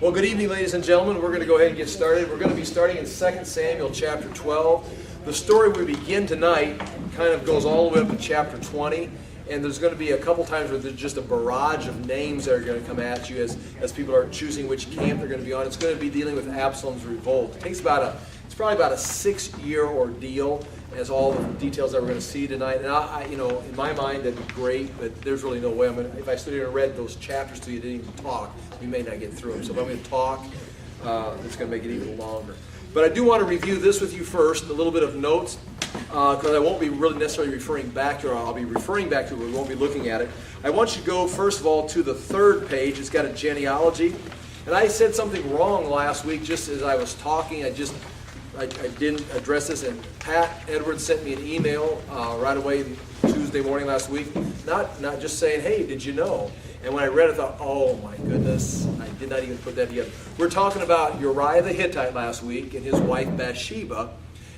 Well, good evening, ladies and gentlemen. We're going to go ahead and get started. We're going to be starting in 2 Samuel chapter 12. The story we begin tonight kind of goes all the way up to chapter 20. And there's going to be a couple times where there's just a barrage of names that are going to come at you as people are choosing which camp they're going to be on. It's going to be dealing with Absalom's revolt. It's probably about a 6-year ordeal, as all the details that we're going to see tonight. And in my mind, that'd be great, but there's really no way if I stood here and read those chapters to you, didn't even talk, we may not get through them. So if I'm going to talk, it's going to make it even longer. But I do want to review this with you first, a little bit of notes, because I won't be really necessarily referring back to it. I'll be referring back to it, but we won't be looking at it. I want you to go, first of all, to the third page. It's got a genealogy. And I said something wrong last week just as I was talking. I didn't address this, and Pat Edwards sent me an email right away Tuesday morning last week, not just saying, hey, did you know? And when I read it, I thought, oh my goodness, I did not even put that together. We're talking about Uriah the Hittite last week and his wife Bathsheba,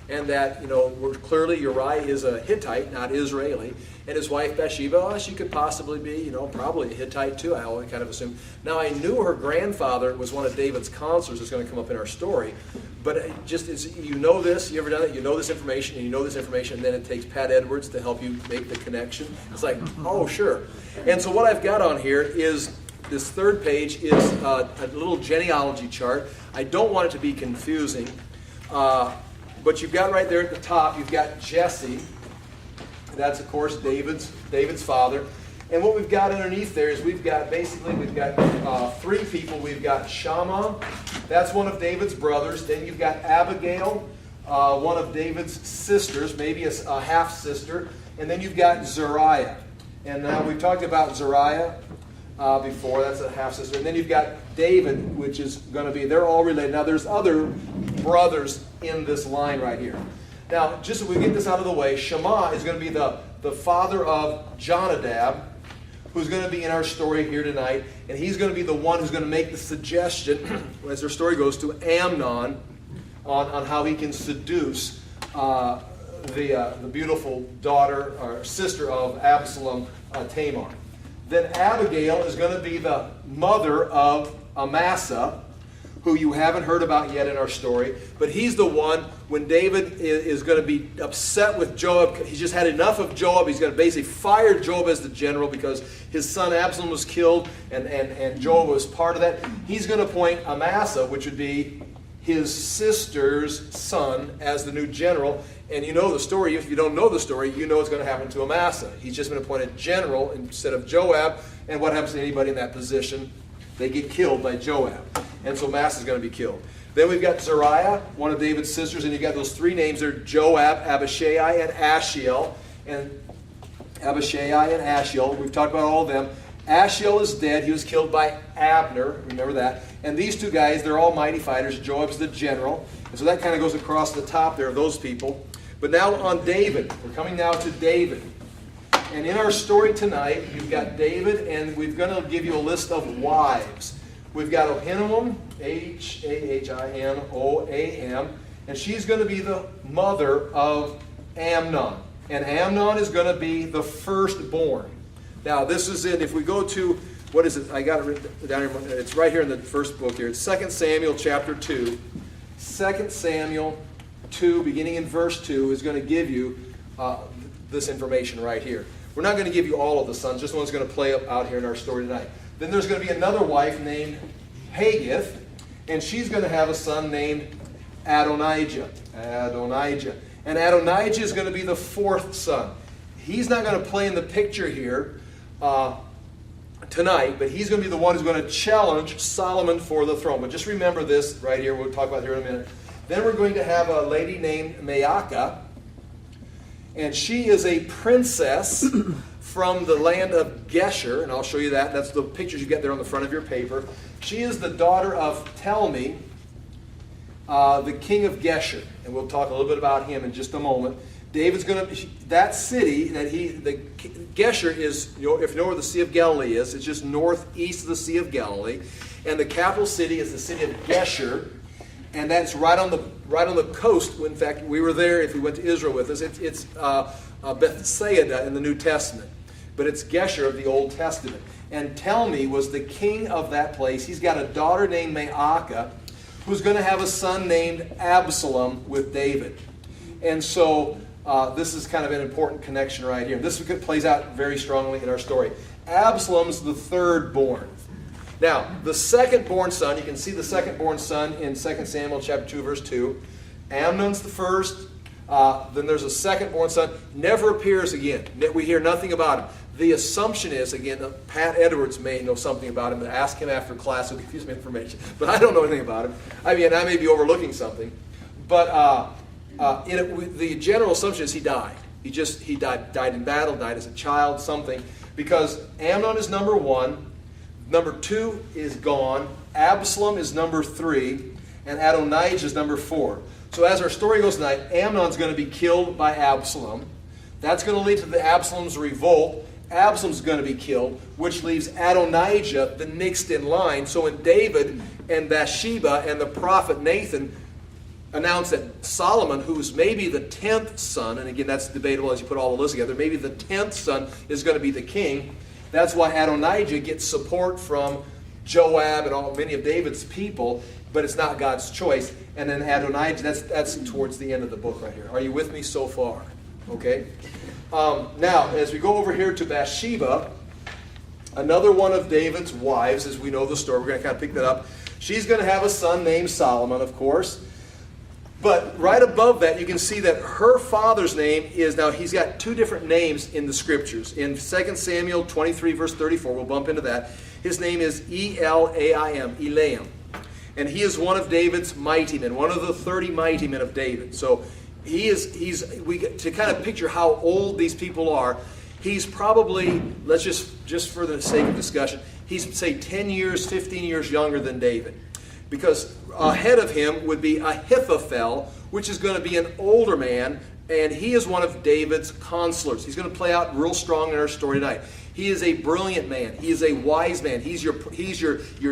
and that, we're clearly Uriah is a Hittite, not Israeli, and his wife Bathsheba, she could possibly be, probably a Hittite too, I always kind of assumed. Now, I knew her grandfather was one of David's counselors that's going to come up in our story, but it just is, you ever done it? You know this information, and and then it takes Pat Edwards to help you make the connection. It's like, oh, sure. And so what I've got on here is, this third page is a little genealogy chart. I don't want it to be confusing, but you've got right there at the top, you've got Jesse. That's, of course, David's father. And what we've got underneath there is we've got three people. We've got Shammah. That's one of David's brothers. Then you've got Abigail, one of David's sisters, maybe a half-sister. And then you've got Zariah. And now we've talked about Zariah before. That's a half-sister. And then you've got David, which is going to be, they're all related. Now, there's other brothers in this line right here. Now, just so we get this out of the way, Shammah is going to be the father of Jonadab, who's going to be in our story here tonight. And he's going to be the one who's going to make the suggestion, as our story goes, to Amnon on how he can seduce the beautiful daughter or sister of Absalom, Tamar. Then Abigail is going to be the mother of Amasa, who you haven't heard about yet in our story. But he's the one, when David is going to be upset with Joab, he's just had enough of Joab. He's going to basically fire Joab as the general because his son Absalom was killed and Joab was part of that. He's going to appoint Amasa, which would be his sister's son, as the new general. And you know the story. If you don't know the story, you know what's going to happen to Amasa. He's just been appointed general instead of Joab. And what happens to anybody in that position? They get killed by Joab. And so Amasa is going to be killed. Then we've got Zariah, one of David's sisters, and you've got those three names there, Joab, Abishai, and Ashiel. And Abishai and Ashiel, we've talked about all of them. Ashiel is dead. He was killed by Abner. Remember that. And these two guys, they're all mighty fighters. Joab's the general. And so that kind of goes across the top there of those people. But now on David. We're coming now to David. And in our story tonight, you've got David, and we're going to give you a list of wives. We've got Ahinoam, Ahinoam, and she's going to be the mother of Amnon. And Amnon is going to be the firstborn. Now, this is it. If we go to, what is it? I got it written down here. It's right here in the first book here. It's 2 Samuel chapter 2. 2 Samuel 2, beginning in verse 2, is going to give you this information right here. We're not going to give you all of the sons. Just one's going to play out here in our story tonight. Then there's going to be another wife named Haggith, and she's going to have a son named Adonijah. And Adonijah is going to be the fourth son. He's not going to play in the picture here tonight, but he's going to be the one who's going to challenge Solomon for the throne. But just remember this right here. We'll talk about it here in a minute. Then we're going to have a lady named Maacah, and she is a princess from the land of Geshur, and I'll show you that. That's the pictures you get there on the front of your paper. She is the daughter of Talmi, the king of Geshur, and we'll talk a little bit about him in just a moment. David's going to, that city that Geshur is, if you know where the Sea of Galilee is, it's just northeast of the Sea of Galilee, and the capital city is the city of Geshur, and that's right on the coast. In fact, we were there if we went to Israel with us. It's Bethsaida in the New Testament, but it's Geshur of the Old Testament. and Telmi was the king of that place. He's got a daughter named Maacah, who's going to have a son named Absalom with David. And so this is kind of an important connection right here. This plays out very strongly in our story. Absalom's the third born. Now, the second born son, you can see the second born son in 2 Samuel chapter 2, verse 2. Amnon's the first. Then there's a second born son. Never appears again. We hear nothing about him. The assumption is, again, Pat Edwards may know something about him. Ask him after class, he'll give you some information. But I don't know anything about him. I mean, I may be overlooking something. But the general assumption is he died. He died in battle, died as a child, something. Because Amnon is number 1. Number 2 is gone. Absalom is number 3. And Adonijah is number 4. So as our story goes tonight, Amnon's going to be killed by Absalom. That's going to lead to the Absalom's revolt. Absalom's going to be killed, which leaves Adonijah the next in line. So when David and Bathsheba and the prophet Nathan announce that Solomon, who's maybe the 10th son, and again that's debatable as you put all the lists together, maybe the 10th son is going to be the king. That's why Adonijah gets support from Joab and many of David's people, but it's not God's choice. And then Adonijah, that's towards the end of the book right here. Are you with me so far? Okay. Now, as we go over here to Bathsheba, another one of David's wives, as we know the story, we're going to kind of pick that up. She's going to have a son named Solomon, of course. But right above that, you can see that her father's name is, now he's got 2 different names in the scriptures. In 2 Samuel 23, verse 34, we'll bump into that. His name is Elaim, Elaim. And he is one of David's mighty men, one of the 30 mighty men of David. So to kind of picture how old these people are, he's probably, let's just for the sake of discussion, he's say 10 years, 15 years younger than David. Because ahead of him would be Ahithophel, which is going to be an older man, and he is one of David's counselors. He's going to play out real strong in our story tonight. He is a brilliant man. He is a wise man. He's your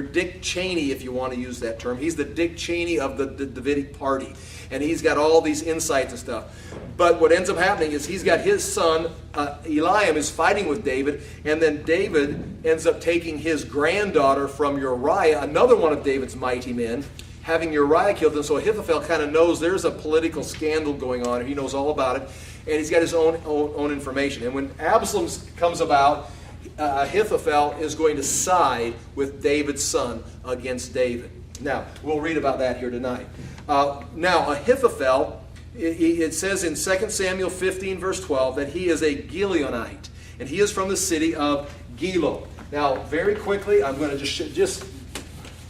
Dick Cheney, if you want to use that term. He's the Dick Cheney of the Davidic party. And he's got all these insights and stuff. But what ends up happening is he's got his son, Eliam, is fighting with David. And then David ends up taking his granddaughter from Uriah, another one of David's mighty men, having Uriah killed. And so Ahithophel kind of knows there's a political scandal going on. And he knows all about it. And he's got his own information. And when Absalom comes about, Ahithophel is going to side with David's son against David. Now, we'll read about that here tonight. Now, Ahithophel, it says in 2 Samuel 15, verse 12, that he is a Gileonite. And he is from the city of Gilo. Now, very quickly, I'm going to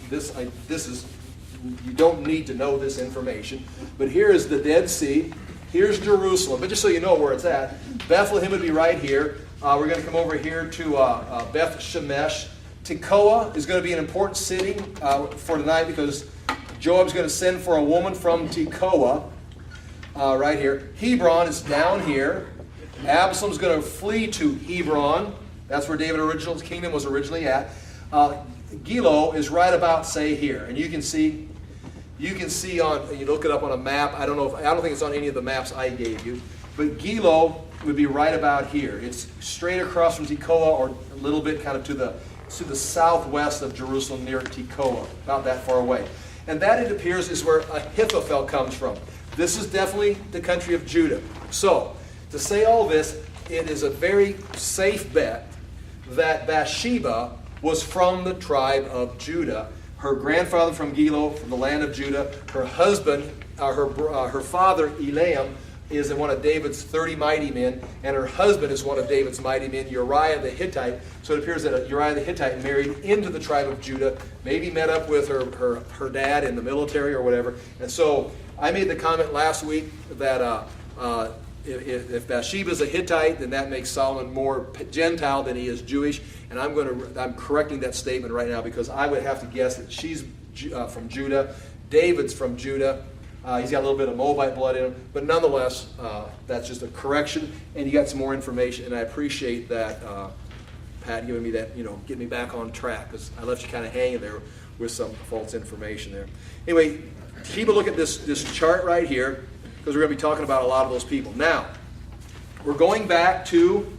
this is, you don't need to know this information. But here is the Dead Sea. Here's Jerusalem, but just so you know where it's at, Bethlehem would be right here. We're going to come over here to Beth Shemesh. Tekoa is going to be an important city for tonight because Joab's going to send for a woman from Tekoa right here. Hebron is down here. Absalom's going to flee to Hebron. That's where David's original kingdom was originally at. Gilo is right about, say, here. And you can see on, you look it up on a map. I don't think it's on any of the maps I gave you. But Gilo would be right about here. It's straight across from Tekoa, or a little bit kind of to the southwest of Jerusalem near Tekoa, about that far away. And that, it appears, is where Ahithophel comes from. This is definitely the country of Judah. So, to say all this, it is a very safe bet that Bathsheba was from the tribe of Judah. Her grandfather from Gilo, from the land of Judah. Her husband, her father, Eliam, is one of David's 30 mighty men, and her husband is one of David's mighty men, Uriah the Hittite. So it appears that Uriah the Hittite married into the tribe of Judah, maybe met up with her dad in the military or whatever. And so I made the comment last week that if Bathsheba's a Hittite, then that makes Solomon more Gentile than he is Jewish. And I'm correcting that statement right now because I would have to guess that she's from Judah. David's from Judah. He's got a little bit of Moabite blood in him. But nonetheless, that's just a correction. And you got some more information. And I appreciate that, Pat, giving me that, getting me back on track. Because I left you kind of hanging there with some false information there. Anyway, keep a look at this chart right here. Because we're going to be talking about a lot of those people. Now, we're going back to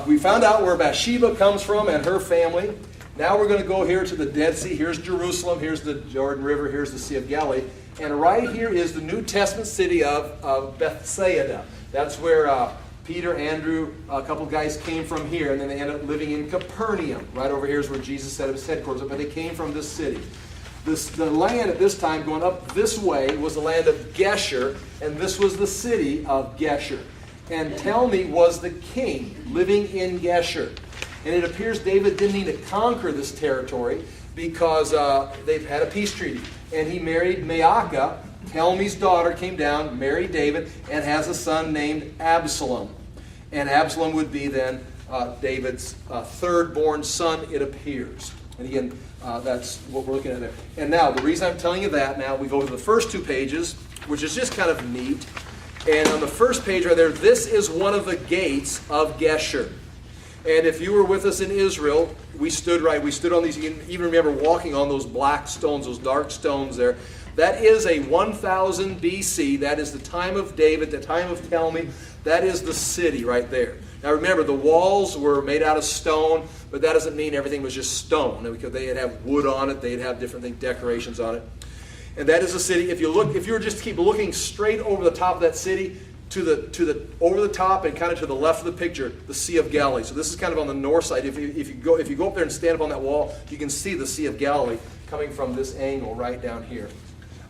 we found out where Bathsheba comes from and her family. Now we're going to go here to the Dead Sea. Here's Jerusalem. Here's the Jordan River. Here's the Sea of Galilee. And right here is the New Testament city of Bethsaida. That's where Peter, Andrew, a couple guys came from here, and then they ended up living in Capernaum. Right over here is where Jesus set up his headquarters, but they came from this city. The land at this time going up this way was the land of Geshur, and this was the city of Geshur. And Telmi was the king living in Geshur. And it appears David didn't need to conquer this territory because they've had a peace treaty. And he married Maacah. Telmi's daughter came down, married David, and has a son named Absalom. And Absalom would be then David's third-born son, it appears. And again, that's what we're looking at there. And now, the reason I'm telling you that, now we go to the first 2 pages, which is just kind of neat. And on the first page right there, this is one of the gates of Geshur. And if you were with us in Israel, we stood on these, you can even remember walking on those black stones, those dark stones there. That is a 1000 BC, that is the time of David, the time of Telmi, that is the city right there. Now remember, the walls were made out of stone, but that doesn't mean everything was just stone, because they'd have wood on it, they'd have different things, decorations on it. And that is the city. If you were just to keep looking straight over the top of that city, over the top and kind of to the left of the picture, the Sea of Galilee. So this is kind of on the north side. If you go up there and stand up on that wall, you can see the Sea of Galilee coming from this angle right down here.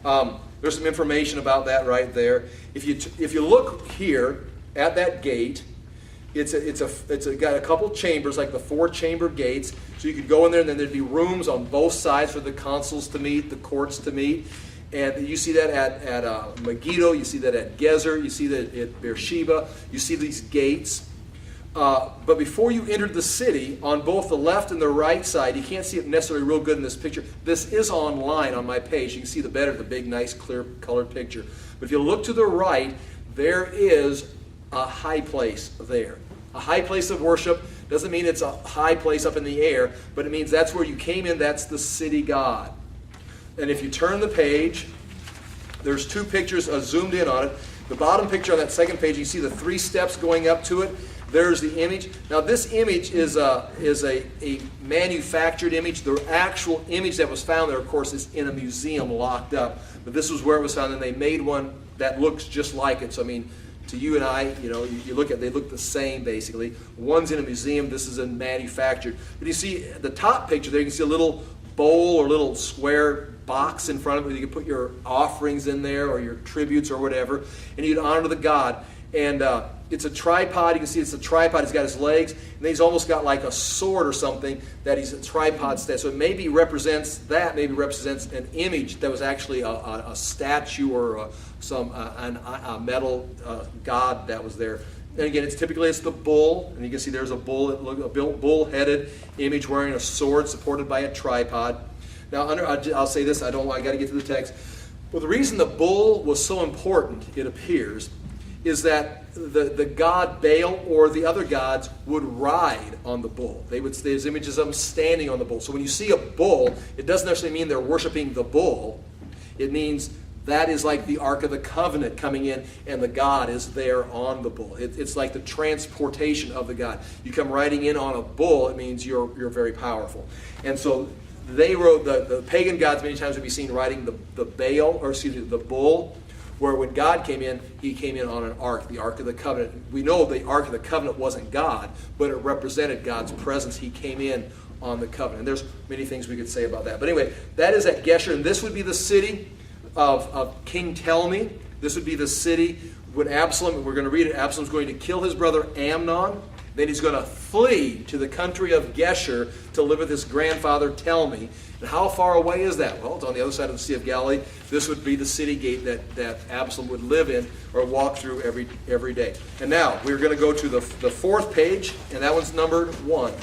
There's some information about that right there. If you look here at that gate, it's got a couple chambers, like the 4-chamber gates. So you could go in there, and then there'd be rooms on both sides for the consuls to meet, the courts to meet. And you see that at Megiddo, you see that at Gezer, you see that at Beersheba, you see these gates. But before you entered the city, on both the left and the right side, you can't see it necessarily real good in this picture. This is online on my page. You can see the big, nice, clear colored picture. But if you look to the right, there is a high place there. A high place of worship doesn't mean it's a high place up in the air, but it means that's where you came in, that's the city God. And if you turn the page, there's 2 pictures zoomed in on it. The bottom picture on that second page, you see the 3 steps going up to it. There's the image. Now this image is a manufactured image. The actual image that was found there, of course, is in a museum locked up. But this was where it was found, and they made one that looks just like it. So I mean, to you and I, you look at, they look the same basically. One's in a museum, this is a manufactured. But you see the top picture there, you can see a little bowl or little square box in front of it. You can put your offerings in there or your tributes or whatever, and you'd honor the God. And it's a tripod. You can see it's a tripod. He's got his legs, and then he's almost got like a sword or something that he's a tripod stand. So it maybe represents an image that was actually a statue or a metal god that was there. And again, it's the bull, and you can see there's a bull-headed image wearing a sword supported by a tripod. Now, I'll say this. I got to get to the text. Well, the reason the bull was so important, it appears, is that the god Baal or the other gods would ride on the bull. There's images of them standing on the bull. So when you see a bull, it doesn't necessarily mean they're worshiping the bull. It means that is like the Ark of the Covenant coming in, and the God is there on the bull. It's like the transportation of the God. You come riding in on a bull, it means you're very powerful. And so they wrote, the pagan gods many times would be seen riding the bull, where when God came in, he came in on an ark, the Ark of the Covenant. We know the Ark of the Covenant wasn't God, but it represented God's presence. He came in on the covenant. And there's many things we could say about that. But anyway, that is at Geshur, and this would be the city of King Telmi. This would be the city when Absalom, we're going to read it, Absalom's going to kill his brother Amnon. Then he's going to flee to the country of Geshur to live with his grandfather Telmi. And how far away is that? Well, it's on the other side of the Sea of Galilee. This would be the city gate that Absalom would live in or walk through every day. And now we're going to go to the 4th page, and that one's numbered 1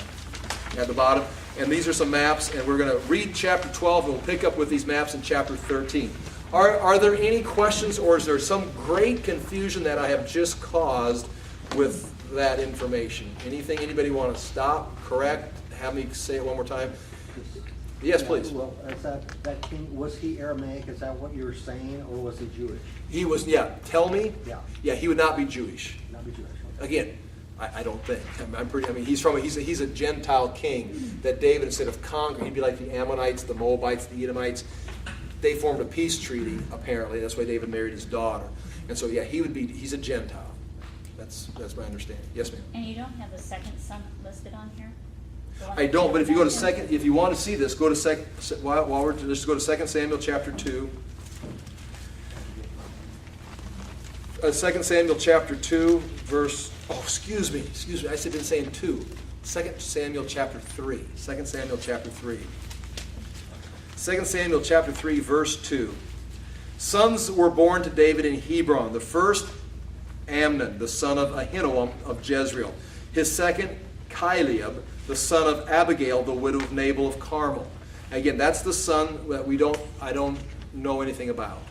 at the bottom. And these are some maps, and we're going to read chapter 12, and we'll pick up with these maps in chapter 13. Are there any questions, or is there some great confusion that I have just caused with that information? Anybody want to stop, correct, have me say it one more time? Yes, please. Well, is that king, was he Aramaic? Is that what you were saying, or was he Jewish? He was, Telmi? Yeah. Yeah, he would not be Jewish. Not be Jewish. Again, I don't think. He's a Gentile king that David, instead of conquering, he'd be like the Ammonites, the Moabites, the Edomites. They formed a peace treaty, apparently. That's why David married his daughter. And so, yeah, he's a Gentile. That's my understanding. Yes, ma'am. And you don't have the second son listed on here? I don't, but if you go to if you want to see this, go to just go to 2 Samuel chapter 2. 2 Samuel chapter 2, verse, excuse me, I said been saying 2. 2 Samuel chapter 3. 2 Samuel chapter 3. 2 Samuel chapter 3, verse 2. Sons were born to David in Hebron. The first, Amnon, the son of Ahinoam of Jezreel. His second, Chileab, the son of Abigail, the widow of Nabal of Carmel. Again, that's the son that I don't know anything about.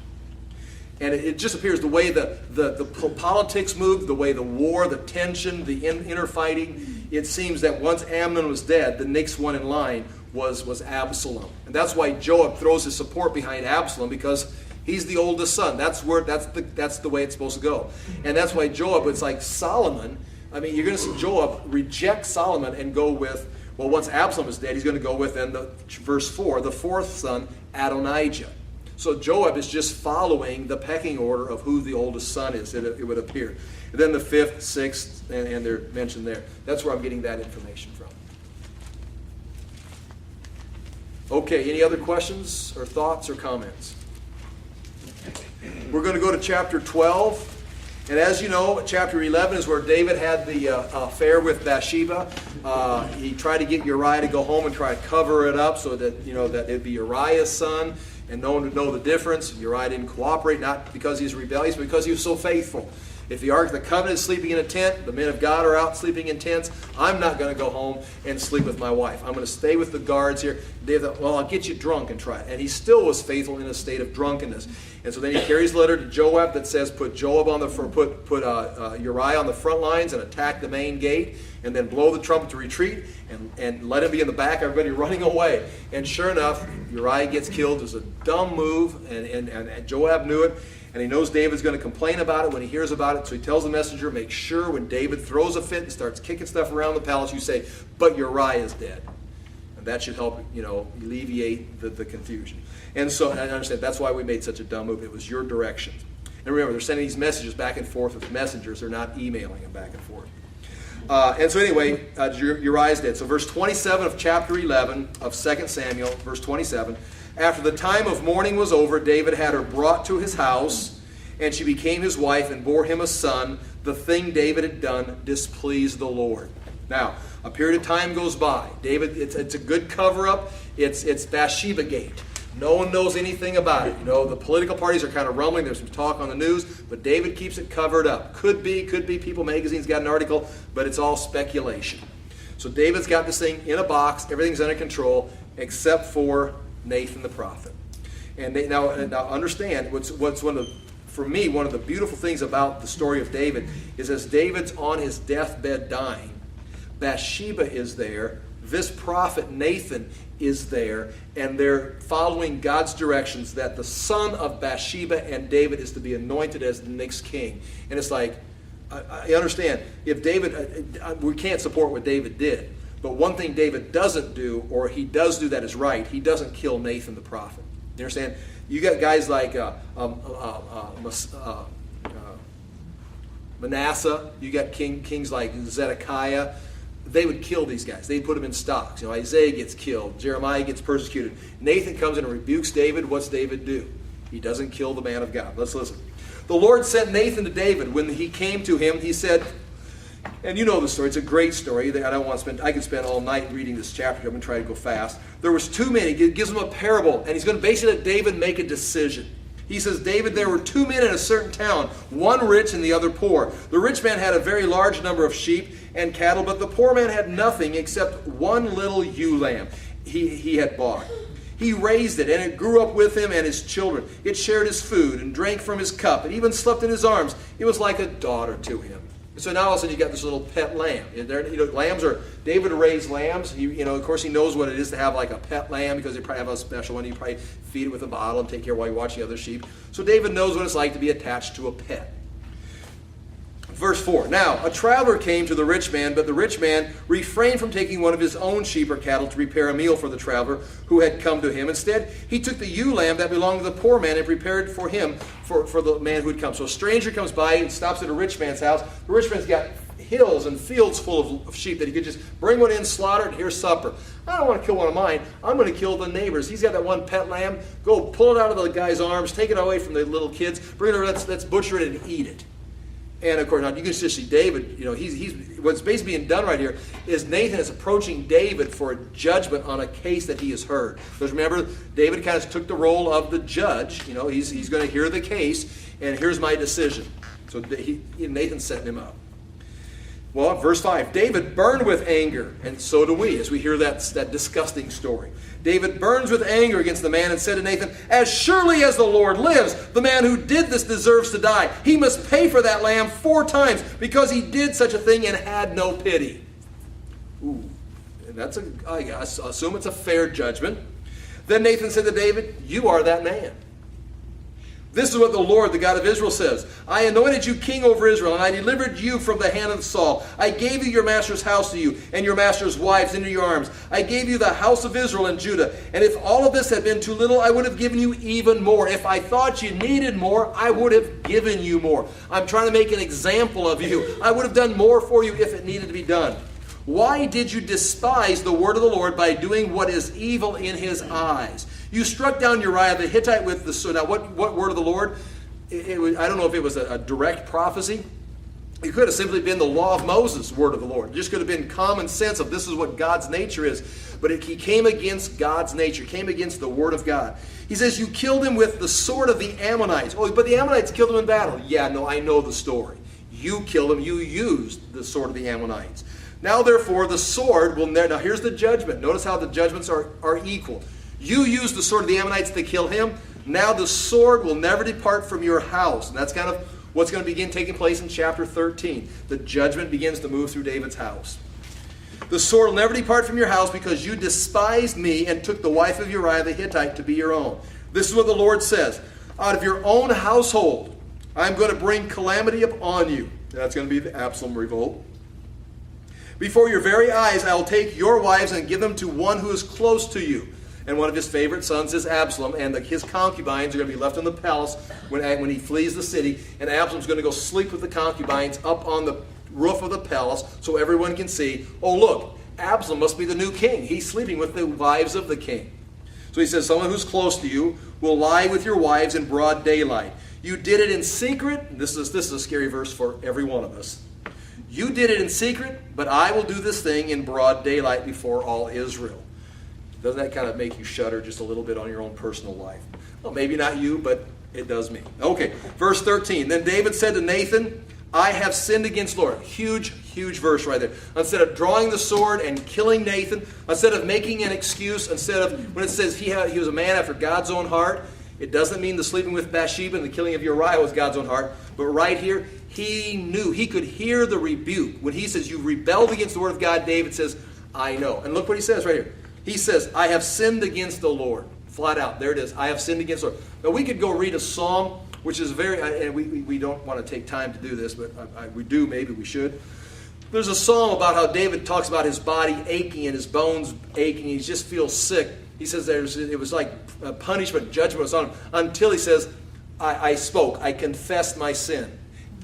And it just appears the way the politics moved, the way the war, the tension, the inner fighting, it seems that once Amnon was dead, the next one in line was Absalom. And that's why Joab throws his support behind Absalom, because he's the oldest son. That's the way it's supposed to go. And that's why Joab, it's like Solomon. I mean, you're going to see Joab reject Solomon and go with, well, once Absalom is dead, he's going to go with, then verse 4, the fourth son, Adonijah. So Joab is just following the pecking order of who the oldest son is, it would appear. And then the fifth, sixth, and they're mentioned there. That's where I'm getting that information from. Okay, any other questions or thoughts or comments? We're going to go to chapter 12. And as you know, chapter 11 is where David had the affair with Bathsheba. He tried to get Uriah to go home and try to cover it up so that, that it'd be Uriah's son and no one would know the difference. Uriah didn't cooperate, not because he's rebellious, but because he was so faithful. If the Ark of the Covenant is sleeping in a tent, the men of God are out sleeping in tents, I'm not going to go home and sleep with my wife. I'm going to stay with the guards here. David thought, well, I'll get you drunk and try it. And he still was faithful in a state of drunkenness. And so then he carries a letter to Joab that says, put Uriah on the front lines and attack the main gate, and then blow the trumpet to retreat, and let him be in the back, everybody running away. And sure enough, Uriah gets killed. It was a dumb move, and Joab knew it. And he knows David's going to complain about it when he hears about it. So he tells the messenger, make sure when David throws a fit and starts kicking stuff around the palace, you say, but Uriah is dead. And that should help, alleviate the confusion. And so I understand that's why we made such a dumb move. It was your direction. And remember, they're sending these messages back and forth with messengers. They're not emailing them back and forth. And so anyway, Uriah's dead. So verse 27 of chapter 11 of 2 Samuel, verse 27. After the time of mourning was over, David had her brought to his house, and she became his wife and bore him a son. The thing David had done displeased the Lord. Now, a period of time goes by. David, it's a good cover-up. It's Bathsheba Gate. No one knows anything about it. The political parties are kind of rumbling. There's some talk on the news, but David keeps it covered up. Could be. People Magazine's got an article, but it's all speculation. So David's got this thing in a box. Everything's under control, except for Nathan the prophet. And now understand what's one of the beautiful things about the story of David is as David's on his deathbed dying, Bathsheba is there, this prophet Nathan is there, and they're following God's directions that the son of Bathsheba and David is to be anointed as the next king. And it's like, I understand, if David, we can't support what David did, but one thing David doesn't do, or he does do that is right, he doesn't kill Nathan the prophet. You understand? You got guys like Manasseh, you got kings like Zedekiah. They would kill these guys. They'd put them in stocks. Isaiah gets killed. Jeremiah gets persecuted. Nathan comes in and rebukes David. What's David do? He doesn't kill the man of God. Let's listen. The Lord sent Nathan to David. When he came to him, he said, and you know the story. It's a great story. I could spend all night reading this chapter. I'm going to try to go fast. There was two men. He gives them a parable, and he's going to basically let David make a decision. He says, David, there were two men in a certain town, one rich and the other poor. The rich man had a very large number of sheep and cattle, but the poor man had nothing except one little ewe lamb he had bought. He raised it, and it grew up with him and his children. It shared his food and drank from his cup. It even slept in his arms. It was like a daughter to him. So now all of a sudden you got this little pet lamb. David raised lambs. Of course he knows what it is to have like a pet lamb because they probably have a special one. You probably feed it with a bottle and take care while you watch the other sheep. So David knows what it's like to be attached to a pet. Verse 4, now a traveler came to the rich man, but the rich man refrained from taking one of his own sheep or cattle to prepare a meal for the traveler who had come to him. Instead, he took the ewe lamb that belonged to the poor man and prepared for him, for the man who had come. So a stranger comes by and stops at a rich man's house. The rich man's got hills and fields full of sheep that he could just bring one in, slaughter, and here's supper. I don't want to kill one of mine. I'm going to kill the neighbor's. He's got that one pet lamb. Go pull it out of the guy's arms, take it away from the little kids, bring it over, let's butcher it and eat it. And of course, now you can just see David, he's what's basically being done right here is Nathan is approaching David for a judgment on a case that he has heard. Because remember, David kind of took the role of the judge. He's going to hear the case, and here's my decision. So Nathan's setting him up. Well, verse 5, David burned with anger, and so do we, as we hear that disgusting story. David burns with anger against the man and said to Nathan, as surely as the Lord lives, the man who did this deserves to die. He must pay for that lamb 4 times because he did such a thing and had no pity. Ooh, and I assume it's a fair judgment. Then Nathan said to David, you are that man. This is what the Lord, the God of Israel, says. I anointed you king over Israel, and I delivered you from the hand of Saul. I gave you your master's house to you, and your master's wives into your arms. I gave you the house of Israel and Judah. And if all of this had been too little, I would have given you even more. If I thought you needed more, I would have given you more. I'm trying to make an example of you. I would have done more for you if it needed to be done. Why did you despise the word of the Lord by doing what is evil in his eyes? You struck down Uriah the Hittite with the sword. Now, what word of the Lord? I don't know if it was a direct prophecy. It could have simply been the law of Moses, word of the Lord. It just could have been common sense of this is what God's nature is. But he came against God's nature, came against the word of God. He says, you killed him with the sword of the Ammonites. Oh, but the Ammonites killed him in battle. Yeah, no, I know the story. You killed him. You used the sword of the Ammonites. Now, therefore, the sword will never... Now, here's the judgment. Notice how the judgments are equal. You used the sword of the Ammonites to kill him. Now the sword will never depart from your house. And that's kind of what's going to begin taking place in chapter 13. The judgment begins to move through David's house. The sword will never depart from your house because you despised me and took the wife of Uriah the Hittite to be your own. This is what the Lord says. Out of your own household, I'm going to bring calamity upon you. That's going to be the Absalom revolt. Before your very eyes, I will take your wives and give them to one who is close to you. And one of his favorite sons is Absalom, and his concubines are going to be left in the palace when he flees the city. And Absalom's going to go sleep with the concubines up on the roof of the palace so everyone can see, oh look, Absalom must be the new king. He's sleeping with the wives of the king. So he says, someone who's close to you will lie with your wives in broad daylight. You did it in secret. This is a scary verse for every one of us. You did it in secret, but I will do this thing in broad daylight before all Israel. Doesn't that kind of make you shudder just a little bit on your own personal life? Well, maybe not you, but it does me. Okay, verse 13. Then David said to Nathan, I have sinned against the Lord. Huge verse right there. Instead of drawing the sword and killing Nathan, instead of making an excuse, instead of when it says he was a man after God's own heart, it doesn't mean the sleeping with Bathsheba and the killing of Uriah was God's own heart. But right here, he knew. He could hear the rebuke. When he says, you rebelled against the word of God, David says, I know. And look what he says right here. He says, I have sinned against the Lord. Flat out. There it is. I have sinned against the Lord. Now, we could go read a psalm, which is and we don't want to take time to do this, but we do. Maybe we should. There's a psalm about how David talks about his body aching and his bones aching. He just feels sick. He says it was like punishment, judgment was on him, until he says, I spoke. I confessed my sin.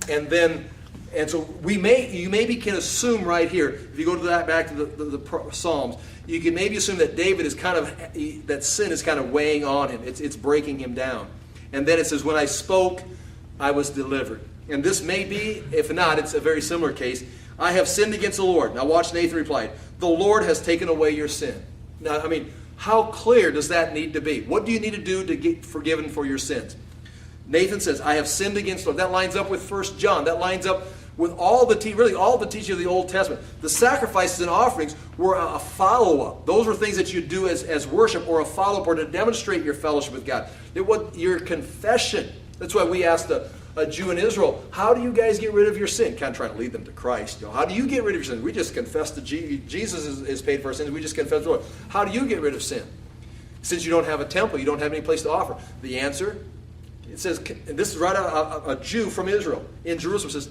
And so you maybe can assume right here, if you go to back to the Psalms, you can maybe assume that David is that sin is kind of weighing on him. It's breaking him down. And then it says, when I spoke, I was delivered. And this may be, if not, it's a very similar case. I have sinned against the Lord. Now watch, Nathan replied, the Lord has taken away your sin. Now, how clear does that need to be? What do you need to do to get forgiven for your sins? Nathan says, I have sinned against the Lord. That lines up with 1 John. That lines up with all the teaching of the Old Testament. The sacrifices and offerings were a follow-up. Those were things that you do as worship or a follow-up or to demonstrate your fellowship with God. It was your confession. That's why we asked a Jew in Israel, how do you guys get rid of your sin? Kind of trying to lead them to Christ. How do you get rid of your sin? We just confess that Jesus is paid for our sins. We just confess the Lord. How do you get rid of sin? Since you don't have a temple, you don't have any place to offer. The answer, it says, and this is right out a Jew from Israel in Jerusalem says,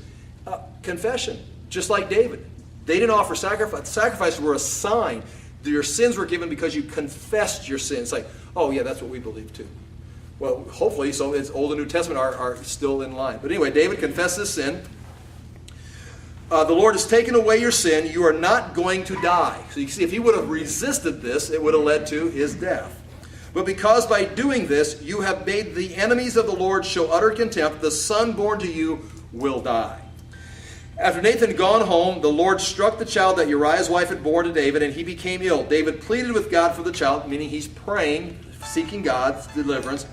Confession, just like David. They didn't offer sacrifice. Sacrifices were a sign that your sins were given because you confessed your sins. It's like, oh yeah, that's what we believe too. Well, hopefully, so it's Old and New Testament are still in line. But anyway, David confessed his sin. The Lord has taken away your sin. You are not going to die. So you see, if he would have resisted this, it would have led to his death. But because by doing this, you have made the enemies of the Lord show utter contempt, the son born to you will die. After Nathan had gone home, the Lord struck the child that Uriah's wife had borne to David, and he became ill. David pleaded with God for the child, meaning he's praying, seeking God's deliverance.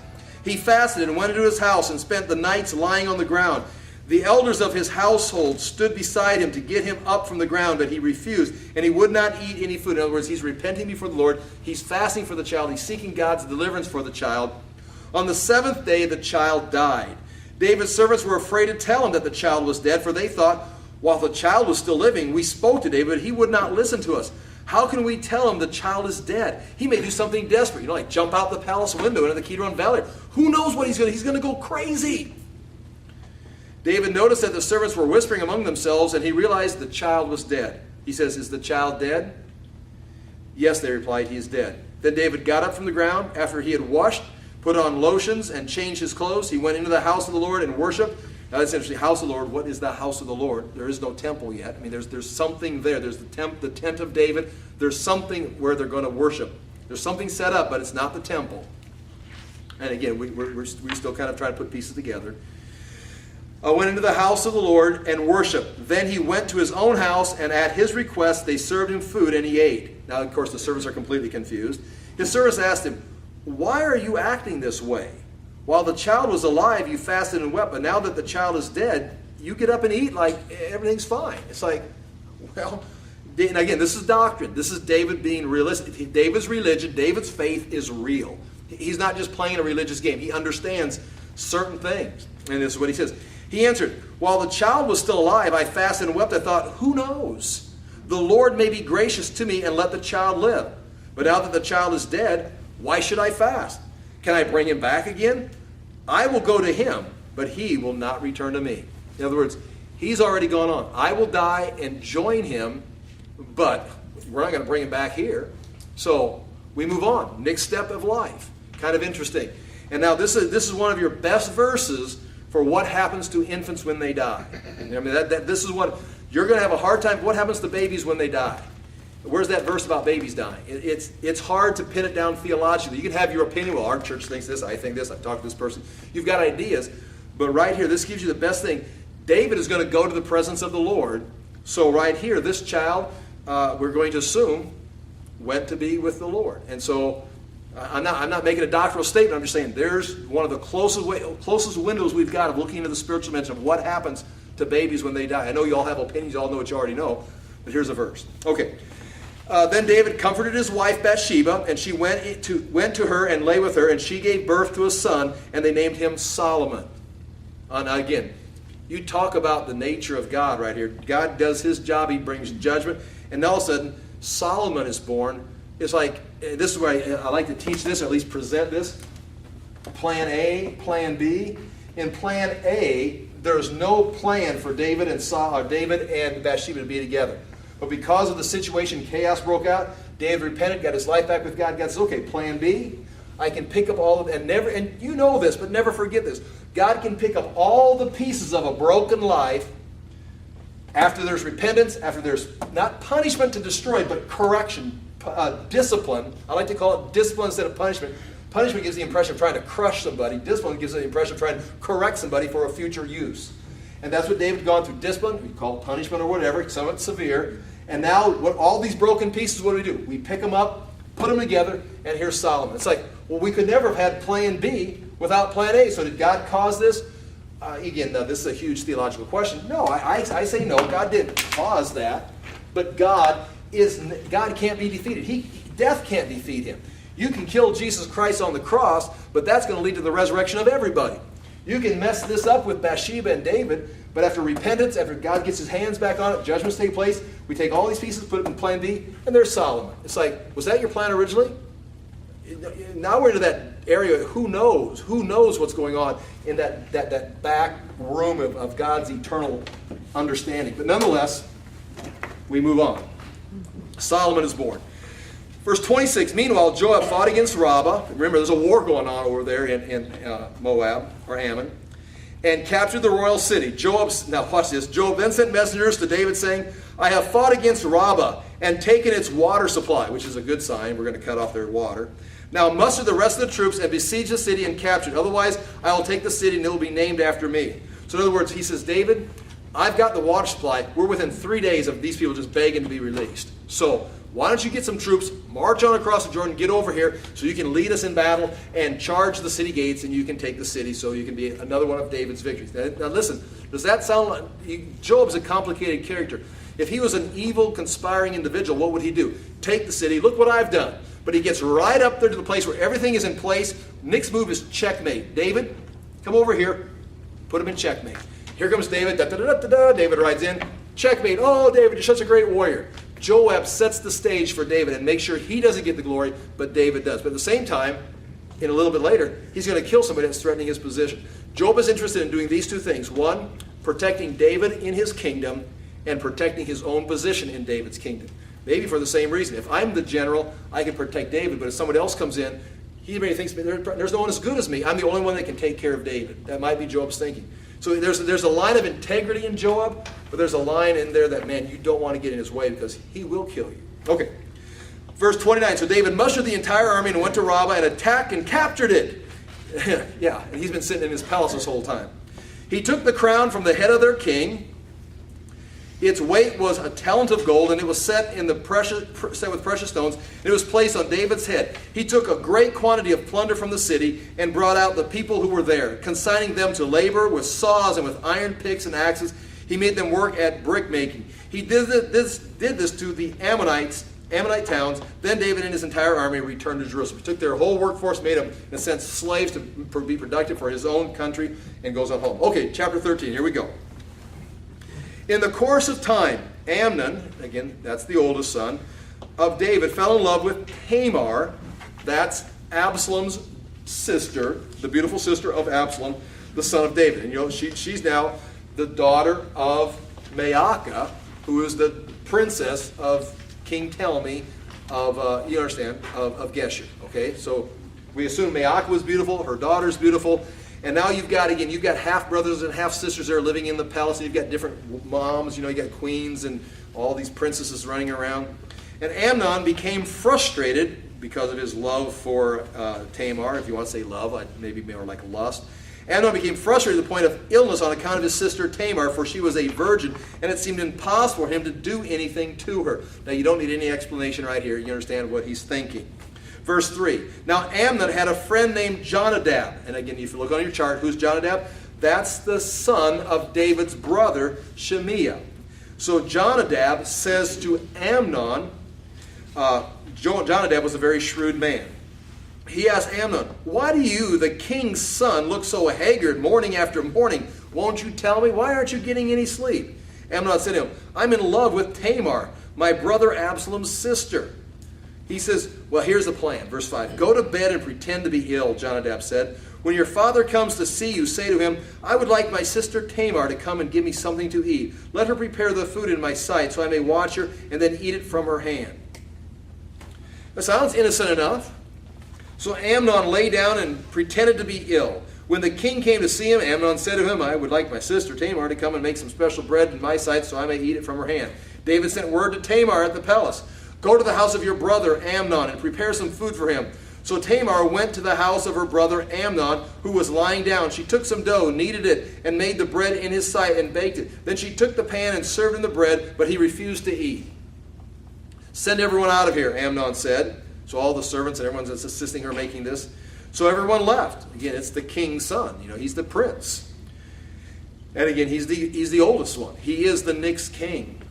He fasted and went into his house and spent the nights lying on the ground. The elders of his household stood beside him to get him up from the ground, but he refused, and he would not eat any food. In other words, he's repenting before the Lord. He's fasting for the child. He's seeking God's deliverance for the child. On the seventh day, the child died. David's servants were afraid to tell him that the child was dead, for they thought, while the child was still living, we spoke to David, but he would not listen to us. How can we tell him the child is dead? He may do something desperate, like jump out the palace window into the Kidron Valley. Who knows what he's going to go crazy. David noticed that the servants were whispering among themselves, and he realized the child was dead. He says, is the child dead? Yes, they replied, he is dead. Then David got up from the ground. After he had washed, put on lotions, and changed his clothes, he went into the house of the Lord and worshiped. Now that's interesting. House of the Lord. What is the house of the Lord? There is no temple yet. I mean, there's something there. There's the tent of David. There's something where they're going to worship. There's something set up, but it's not the temple. And again, we're still kind of trying to put pieces together. Went into the house of the Lord and worshiped. Then he went to his own house, and at his request they served him food, and he ate. Now, of course, the servants are completely confused. His servants asked him, why are you acting this way? While the child was alive, you fasted and wept, but now that the child is dead, you get up and eat like everything's fine. It's like, well, and again, this is doctrine. This is David being realistic. David's religion, David's faith is real. He's not just playing a religious game. He understands certain things. And this is what he says. He answered, while the child was still alive, I fasted and wept. I thought, who knows? The Lord may be gracious to me and let the child live. But now that the child is dead, why should I fast? Can I bring him back again? I will go to him, but he will not return to me. In other words, he's already gone on. I will die and join him, but we're not going to bring him back here. So we move on. Next step of life. Kind of interesting. And now this is one of your best verses for what happens to infants when they die. I mean, this is what you're going to have a hard time. What happens to babies when they die? Where's that verse about babies dying? It's hard to pin it down theologically. You can have your opinion. Well, our church thinks this. I think this. I've talked to this person. You've got ideas. But right here, this gives you the best thing. David is going to go to the presence of the Lord. So right here, this child, we're going to assume, went to be with the Lord. And so I'm not making a doctrinal statement. I'm just saying there's one of the closest windows we've got of looking into the spiritual dimension of what happens to babies when they die. I know you all have opinions. You all know what you already know. But here's a verse. Okay. Then David comforted his wife Bathsheba, and she went to her and lay with her, and she gave birth to a son, and they named him Solomon. Now again, you talk about the nature of God right here. God does his job. He brings judgment. And all of a sudden, Solomon is born. It's like, this is where I like to teach this, or at least present this. Plan A, Plan B. In Plan A, there's no plan for David and Bathsheba to be together. But because of the situation, chaos broke out. David repented, got his life back with God. God says, okay, Plan B, I can pick up all of it. And you know this, but never forget this. God can pick up all the pieces of a broken life after there's repentance, after there's not punishment to destroy, but correction, discipline. I like to call it discipline instead of punishment. Punishment gives the impression of trying to crush somebody. Discipline gives the impression of trying to correct somebody for a future use. And that's what David gone through. Discipline, we call it punishment or whatever, somewhat severe. And now, all these broken pieces, what do? We pick them up, put them together, and here's Solomon. It's like, well, we could never have had Plan B without Plan A. So did God cause this? Again, now, this is a huge theological question. No, I say no. God didn't cause that. But God can't be defeated. Death can't defeat him. You can kill Jesus Christ on the cross, but that's going to lead to the resurrection of everybody. You can mess this up with Bathsheba and David, but after repentance, after God gets his hands back on it, judgments take place, we take all these pieces, put them in Plan B, and there's Solomon. It's like, was that your plan originally? Now we're into that area, who knows? Who knows what's going on in that back room of God's eternal understanding. But nonetheless, we move on. Solomon is born. Verse 26, meanwhile, Joab fought against Rabbah. Remember, there's a war going on over there in Moab, or Ammon, and captured the royal city. Now watch this. Joab then sent messengers to David saying, I have fought against Rabbah and taken its water supply, which is a good sign. We're going to cut off their water. Now muster the rest of the troops and besiege the city and capture it. Otherwise, I will take the city and it will be named after me. So in other words, he says, David, I've got the water supply. We're within 3 days of these people just begging to be released. So why don't you get some troops, march on across the Jordan, get over here so you can lead us in battle and charge the city gates and you can take the city so you can be another one of David's victories. Now listen, does that sound like, Job's a complicated character. If he was an evil, conspiring individual, what would he do? Take the city, look what I've done. But he gets right up there to the place where everything is in place. Next move is checkmate. David, come over here, put him in checkmate. Here comes David, da-da-da-da-da. David rides in, checkmate. Oh, David, you're such a great warrior. Joab sets the stage for David and makes sure he doesn't get the glory, but David does. But at the same time, in a little bit later, he's going to kill somebody that's threatening his position. Joab is interested in doing these two things. One, protecting David in his kingdom and protecting his own position in David's kingdom. Maybe for the same reason. If I'm the general, I can protect David, but if somebody else comes in, he maybe thinks there's no one as good as me. I'm the only one that can take care of David. That might be Joab's thinking. So there's a line of integrity in Joab, but there's a line in there that, man, you don't want to get in his way because he will kill you. Okay. Verse 29, so David mustered the entire army and went to Rabbah and attacked and captured it. Yeah, and he's been sitting in his palace this whole time. He took the crown from the head of their king. Its weight was a talent of gold, and it was set with precious stones, and it was placed on David's head. He took a great quantity of plunder from the city and brought out the people who were there, consigning them to labor with saws and with iron picks and axes. He made them work at brick making. He did this to the Ammonite towns. Then David and his entire army returned to Jerusalem. He took their whole workforce, made them, in a sense, slaves to be productive for his own country, and goes on home. Okay, chapter 13, here we go. In the course of time, Amnon, again, that's the oldest son, of David, fell in love with Tamar. That's Absalom's sister, the beautiful sister of Absalom, the son of David. And you know, she's now the daughter of Maacah, who is the princess of King Talmi of, you understand, of Geshur. Okay, so we assume Maacah was beautiful, her daughter's beautiful. And now you've got half brothers and half sisters that are living in the palace, and you've got different moms, you got queens and all these princesses running around. And Amnon became frustrated because of his love for Tamar, if you want to say love, maybe more like lust. Amnon became frustrated to the point of illness on account of his sister Tamar, for she was a virgin, and it seemed impossible for him to do anything to her. Now you don't need any explanation right here, you understand what he's thinking. Verse 3, now Amnon had a friend named Jonadab. And again, if you look on your chart, who's Jonadab? That's the son of David's brother, Shemiah. So Jonadab says to Amnon, Jonadab was a very shrewd man. He asked Amnon, why do you, the king's son, look so haggard morning after morning? Won't you tell me? Why aren't you getting any sleep? Amnon said to him, I'm in love with Tamar, my brother Absalom's sister. He says, well, here's the plan. Verse 5, go to bed and pretend to be ill, Jonadab said. When your father comes to see you, say to him, I would like my sister Tamar to come and give me something to eat. Let her prepare the food in my sight so I may watch her and then eat it from her hand. That sounds innocent enough. So Amnon lay down and pretended to be ill. When the king came to see him, Amnon said to him, I would like my sister Tamar to come and make some special bread in my sight so I may eat it from her hand. David sent word to Tamar at the palace. Go to the house of your brother Amnon and prepare some food for him. So Tamar went to the house of her brother Amnon, who was lying down. She took some dough, kneaded it, and made the bread in his sight and baked it. Then she took the pan and served him the bread, but he refused to eat. Send everyone out of here, Amnon said. So all the servants and everyone's assisting her making this. So everyone left. Again, it's the king's son. He's the prince. And again, he's the oldest one. He is the next king.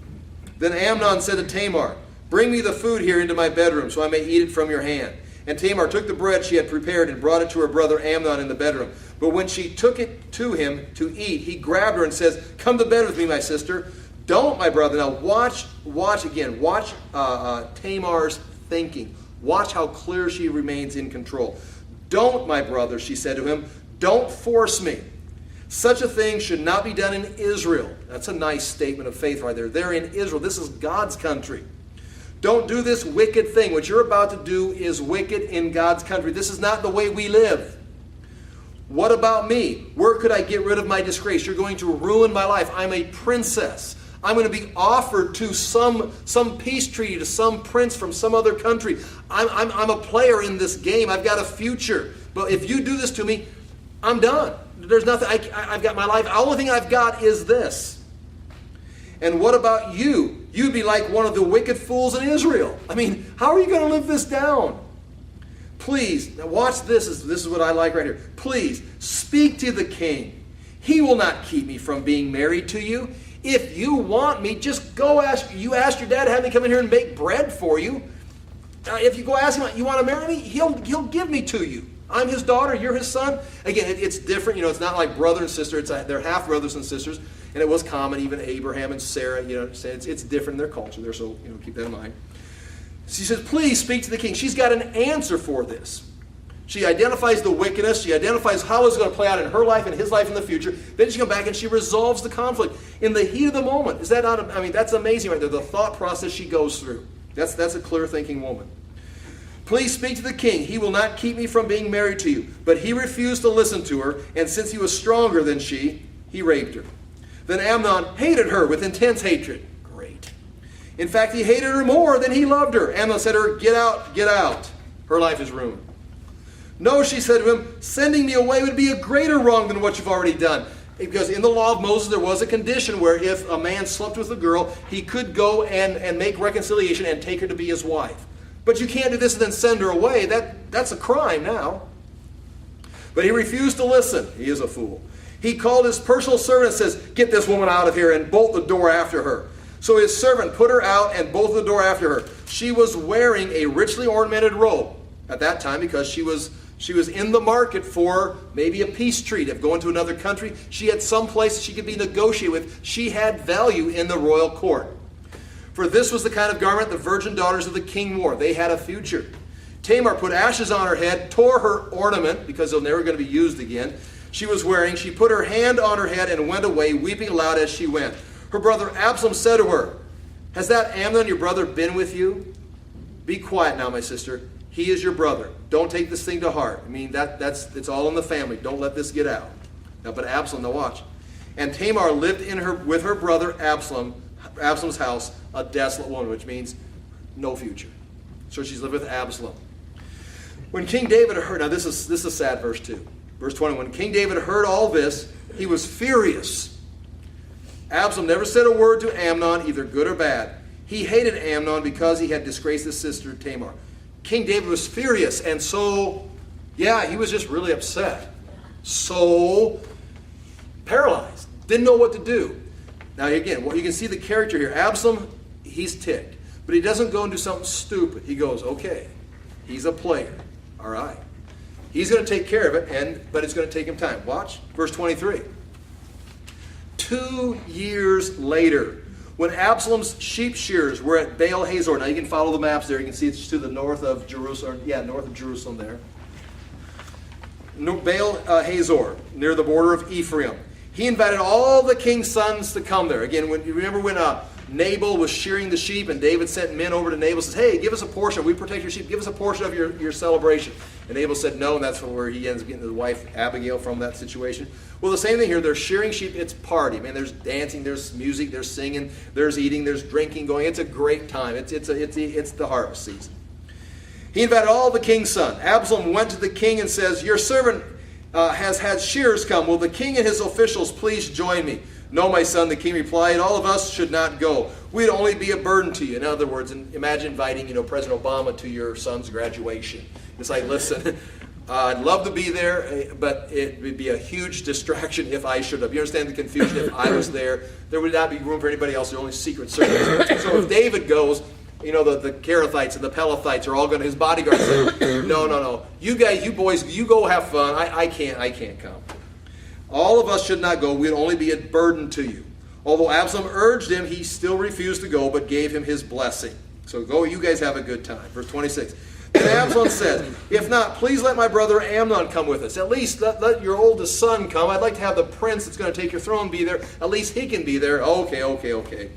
Then Amnon said to Tamar, bring me the food here into my bedroom so I may eat it from your hand. And Tamar took the bread she had prepared and brought it to her brother Amnon in the bedroom. But when she took it to him to eat, he grabbed her and says, come to bed with me, my sister. Don't, my brother. Now watch Tamar's thinking. Watch how clear she remains in control. Don't, my brother, she said to him. Don't force me. Such a thing should not be done in Israel. That's a nice statement of faith right there. They're in Israel. This is God's country. Don't do this wicked thing. What you're about to do is wicked in God's country. This is not the way we live. What about me? Where could I get rid of my disgrace? You're going to ruin my life. I'm a princess. I'm going to be offered to some peace treaty, to some prince from some other country. I'm a player in this game. I've got a future. But if you do this to me, I'm done. There's nothing. I've got my life. The only thing I've got is this. And what about you? You'd be like one of the wicked fools in Israel. I mean, how are you going to live this down? Please, now watch this. This is what I like right here. Please, speak to the king. He will not keep me from being married to you. If you want me, just go ask. You ask your dad to have me come in here and make bread for you. If you go ask him, you want to marry me? He'll give me to you. I'm his daughter, you're his son. Again, it's different. It's not like brother and sister. They're half brothers and sisters. And it was common, even Abraham and Sarah, it's different in their culture there, so keep that in mind. She says, please speak to the king. She's got an answer for this. She identifies the wickedness. She identifies how it's going to play out in her life and his life in the future. Then she comes back and she resolves the conflict in the heat of the moment. Is that not, that's amazing right there, the thought process she goes through. That's a clear thinking woman. Please speak to the king. He will not keep me from being married to you. But he refused to listen to her, and since he was stronger than she, he raped her. Then Amnon hated her with intense hatred. Great. In fact, he hated her more than he loved her. Amnon said to her, get out, get out. Her life is ruined. No, she said to him, sending me away would be a greater wrong than what you've already done. Because in the law of Moses, there was a condition where if a man slept with a girl, he could go and make reconciliation and take her to be his wife. But you can't do this and then send her away. That's a crime now. But he refused to listen. He is a fool. He called his personal servant and says, get this woman out of here and bolt the door after her. So his servant put her out and bolted the door after her. She was wearing a richly ornamented robe at that time because she was in the market for maybe a peace treaty of going to another country. She had some place she could be negotiated with. She had value in the royal court. For this was the kind of garment the virgin daughters of the king wore. They had a future. Tamar put ashes on her head, tore her ornament, because they're never going to be used again, she was wearing. She put her hand on her head and went away, weeping aloud as she went. Her brother Absalom said to her, has that Amnon, your brother, been with you? Be quiet now, my sister. He is your brother. Don't take this thing to heart. It's all in the family. Don't let this get out. Now, but Absalom, now watch. And Tamar lived with her brother Absalom's house, a desolate woman, which means no future. So she's lived with Absalom. When King David heard, now this is a sad verse too. Verse 20, when King David heard all this, he was furious. Absalom never said a word to Amnon, either good or bad. He hated Amnon because he had disgraced his sister Tamar. King David was furious, and so, he was just really upset. So, paralyzed. Didn't know what to do. Now again, you can see the character here. Absalom, he's ticked. But he doesn't go and do something stupid. He goes, okay, he's a player. All right. He's going to take care of it, but it's going to take him time. Watch, verse 23. 2 years later, when Absalom's sheep shearers were at Baal Hazor. Now you can follow the maps there. You can see it's to the north of Jerusalem. Yeah, north of Jerusalem there. Baal Hazor, near the border of Ephraim. He invited all the king's sons to come there. Again, you remember when Nabal was shearing the sheep and David sent men over to Nabal and says, hey, give us a portion. We protect your sheep. Give us a portion of your celebration. And Nabal said no, and that's where he ends up getting his wife Abigail from that situation. Well, the same thing here. They're shearing sheep. It's party. Man, there's dancing, there's music, there's singing, there's eating, there's drinking going. It's a great time. It's the harvest season. He invited all the king's sons. Absalom went to the king and says, your servant has had shearers come. Will the king and his officials please join me? No, my son, the king replied, all of us should not go. We'd only be a burden to you. In other words, imagine inviting President Obama to your son's graduation. It's like, listen, I'd love to be there, but it would be a huge distraction if I showed up. You understand the confusion? If I was there, there would not be room for anybody else. There only secret servants. So if David goes, the Kerethites and the Pelethites are all going to, his bodyguards say, no. You guys, you boys, you go have fun. I can't come. All of us should not go. We'd only be a burden to you. Although Absalom urged him, he still refused to go, but gave him his blessing. So go, you guys have a good time. Verse 26. And Absalom says, if not, please let my brother Amnon come with us. At least let your oldest son come. I'd like to have the prince that's going to take your throne be there. At least he can be there. Okay.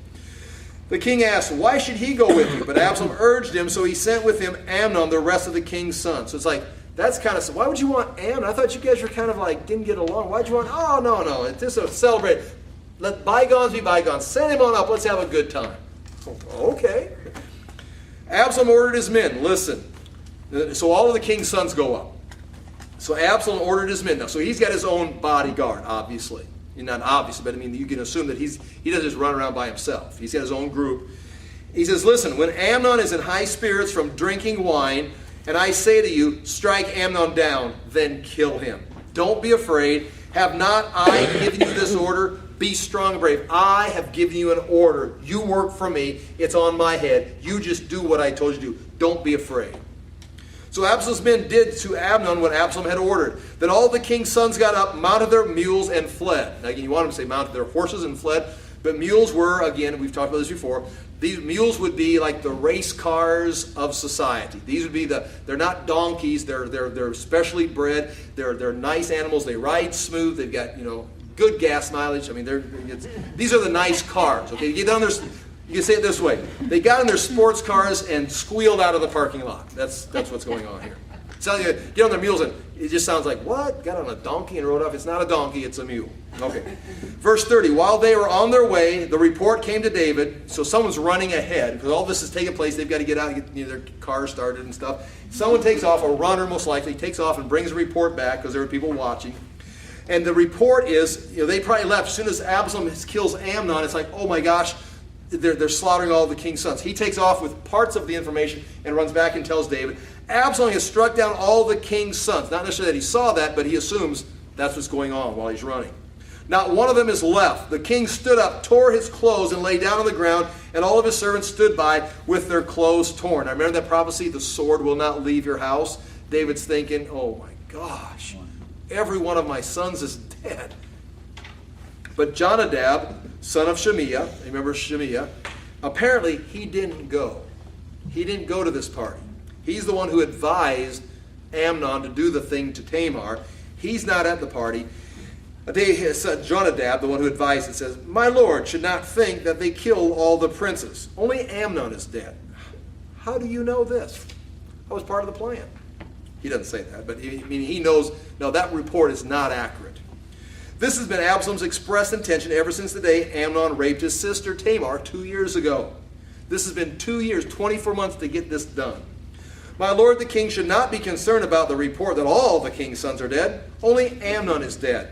The king asked, why should he go with you? But Absalom urged him, so he sent with him Amnon, the rest of the king's sons. So it's like, that's kind of, why would you want Amnon? I thought you guys were kind of like, didn't get along. Why'd you want, oh, no. It's just a celebrate. Let bygones be bygones. Send him on up. Let's have a good time. Okay. Absalom ordered his men, listen. So all of the king's sons go up. So Absalom ordered his men now. So he's got his own bodyguard, obviously. Not obviously, but I mean, you can assume that he doesn't just run around by himself. He's got his own group. He says, listen, when Amnon is in high spirits from drinking wine, and I say to you, strike Amnon down, then kill him. Don't be afraid. Have not I given you this order? Be strong and brave. I have given you an order. You work for me. It's on my head. You just do what I told you to do. Don't be afraid. So Absalom's men did to Amnon what Absalom had ordered. Then all the king's sons got up, mounted their mules, and fled. Now again, you want them to say mounted their horses and fled. But mules were, again, we've talked about this before, these mules would be like the race cars of society. These would be they're not donkeys, they're specially bred, they're nice animals, they ride smooth, they've got, good gas mileage. I mean, these are the nice cars. Okay, you get down there, you can say it this way: they got in their sports cars and squealed out of the parking lot. That's what's going on here. So you get on their mules and it just sounds like, what? Got on a donkey and rode off? It's not a donkey, it's a mule. Okay. Verse 30, while they were on their way, the report came to David. So someone's running ahead because all this is taking place. They've got to get out and get their car started and stuff. Someone takes off, a runner most likely, takes off and brings a report back because there were people watching. And the report is, they probably left. As soon as Absalom kills Amnon, it's like, oh my gosh, they're slaughtering all the king's sons. He takes off with parts of the information and runs back and tells David, Absalom has struck down all the king's sons. Not necessarily that he saw that, but he assumes that's what's going on while he's running. Not one of them is left. The king stood up, tore his clothes, and lay down on the ground, and all of his servants stood by with their clothes torn. Now remember that prophecy, the sword will not leave your house? David's thinking, oh my gosh, every one of my sons is dead. But Jonadab, son of Shemiah, remember Shemiah, apparently he didn't go. He didn't go to this party. He's the one who advised Amnon to do the thing to Tamar. He's not at the party. Jonadab, the one who advised it, says, my lord should not think that they killed all the princes. Only Amnon is dead. How do you know this? That was part of the plan. He doesn't say that, but he knows, no, that report is not accurate. This has been Absalom's expressed intention ever since the day Amnon raped his sister Tamar 2 years ago. This has been 2 years, 24 months to get this done. My lord the king should not be concerned about the report that all the king's sons are dead. Only Amnon is dead.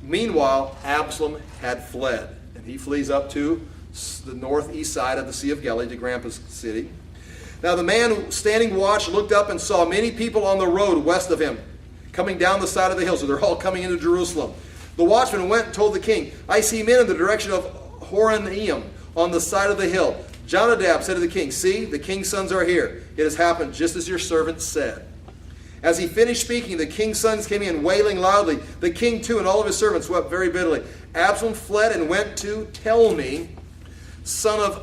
Meanwhile, Absalom had fled, and he flees up to the northeast side of the Sea of Galilee to Grandpa's city. Now the man standing watch looked up and saw many people on the road west of him, coming down the side of the hill. So they're all coming into Jerusalem. The watchman went and told the king, I see men in the direction of Horonaim on the side of the hill. Jonadab said to the king, see, the king's sons are here. It has happened just as your servant said. As he finished speaking, the king's sons came in wailing loudly. The king too and all of his servants wept very bitterly. Absalom fled and went to Telmi, son of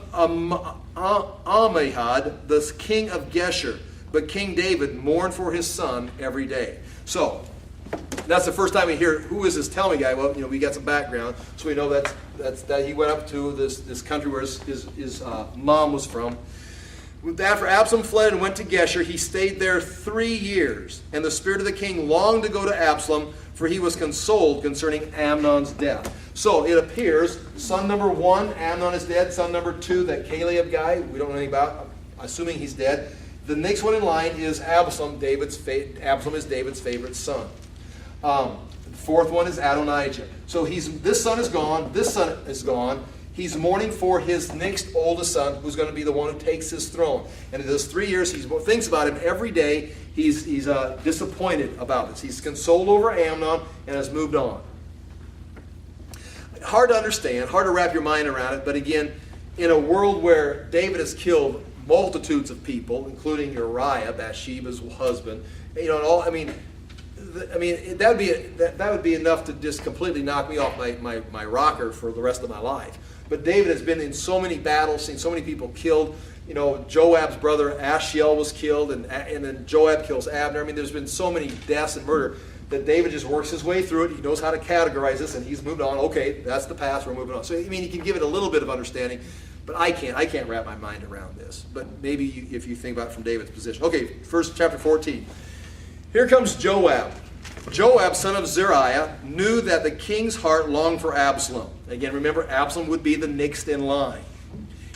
Ammihud, the king of Geshur. But King David mourned for his son every day. So, that's the first time we hear, who is this Telmi guy? Well, we got some background. So we know that he went up to this country where his mom was from. After Absalom fled and went to Geshur, he stayed there 3 years. And the spirit of the king longed to go to Absalom, for he was consoled concerning Amnon's death. So it appears, son number 1, Amnon is dead. Son number 2, that Caleb guy, we don't know anything about, assuming he's dead. The next one in line is Absalom. Absalom is David's favorite son. The fourth one is Adonijah. So this son is gone. This son is gone. He's mourning for his next oldest son, who's going to be the one who takes his throne. And in those 3 years, he thinks about him every day. He's disappointed about this. He's consoled over Amnon and has moved on. Hard to understand, hard to wrap your mind around it. But again, in a world where David has killed multitudes of people, including Uriah, Bathsheba's husband, that would be enough to just completely knock me off my rocker for the rest of my life. But David has been in so many battles, seen so many people killed. Joab's brother Ashiel was killed, and then Joab kills Abner. I mean, there's been so many deaths and murder that David just works his way through it. He knows how to categorize this, and he's moved on. Okay, that's the past, we're moving on. So, I mean, you can give it a little bit of understanding, but I can't wrap my mind around this. But maybe if you think about it from David's position. Okay, first chapter 14. Here comes Joab. Joab, son of Zeruiah, knew that the king's heart longed for Absalom. Again, remember, Absalom would be the next in line.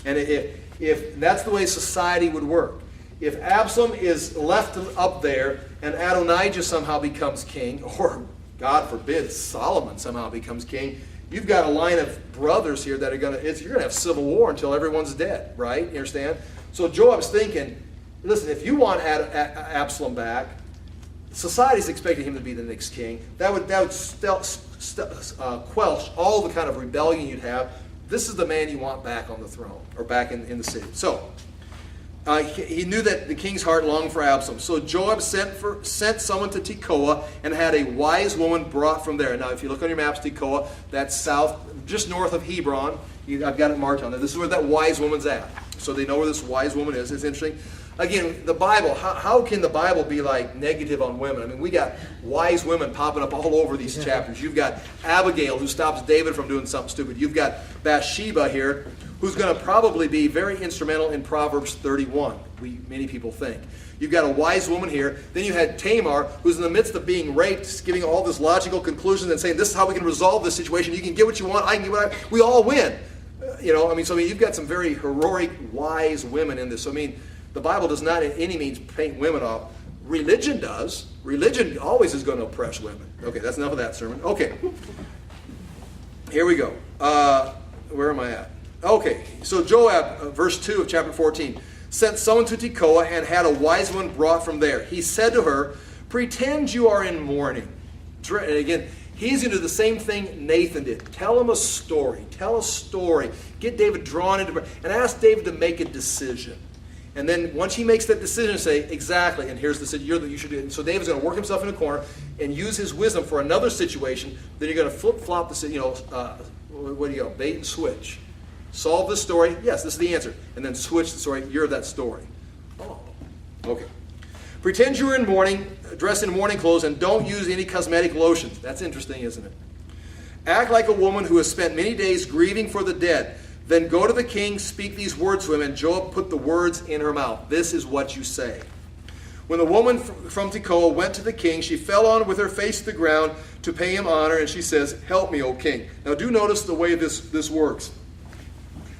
And if that's the way society would work, if Absalom is left up there and Adonijah somehow becomes king, or God forbid Solomon somehow becomes king, you've got a line of brothers here that are you're going to have civil war until everyone's dead, right? You understand? So Joab's thinking, listen, if you want Absalom back, society's expecting him to be the next king. That would quench all the kind of rebellion you'd have. This is the man you want back on the throne, or back in the city. So, he knew that the king's heart longed for Absalom. So Joab sent someone to Tekoa and had a wise woman brought from there. Now, if you look on your maps, Tekoa, that's south, just north of Hebron. I've got it marked on there. This is where that wise woman's at. So they know where this wise woman is. It's interesting. Again, the Bible, how can the Bible be like negative on women? I mean, we got wise women popping up all over these chapters. You've got Abigail, who stops David from doing something stupid. You've got Bathsheba here, who's going to probably be very instrumental in Proverbs 31, many people think. You've got a wise woman here. Then you had Tamar, who's in the midst of being raped, giving all this logical conclusions and saying, this is how we can resolve this situation. You can get what you want, I can get what we all win. You've got some very heroic, wise women in this. The Bible does not in any means paint women off. Religion does. Religion always is going to oppress women. Okay, that's enough of that sermon. Okay. Here we go. Where am I at? Okay, so Joab, verse 2 of chapter 14, sent someone to Tekoa and had a wise one brought from there. He said to her, pretend you are in mourning. And again, he's going to do the same thing Nathan did. Tell him a story. Tell a story. Get David drawn into it. And ask David to make a decision. And then once he makes that decision, say, exactly, and here's the situation you should do it. So David's going to work himself in a corner and use his wisdom for another situation. Then you're going to flip-flop the, bait and switch. Solve this story. Yes, this is the answer. And then switch the story. You're that story. Oh, okay. Pretend you're in mourning, dressed in mourning clothes, and don't use any cosmetic lotions. That's interesting, isn't it? Act like a woman who has spent many days grieving for the dead. Then go to the king, speak these words to him, and Joab put the words in her mouth. This is what you say. When the woman from Tekoa went to the king, she fell on with her face to the ground to pay him honor, and she says, help me, O king. Now do notice the way this works.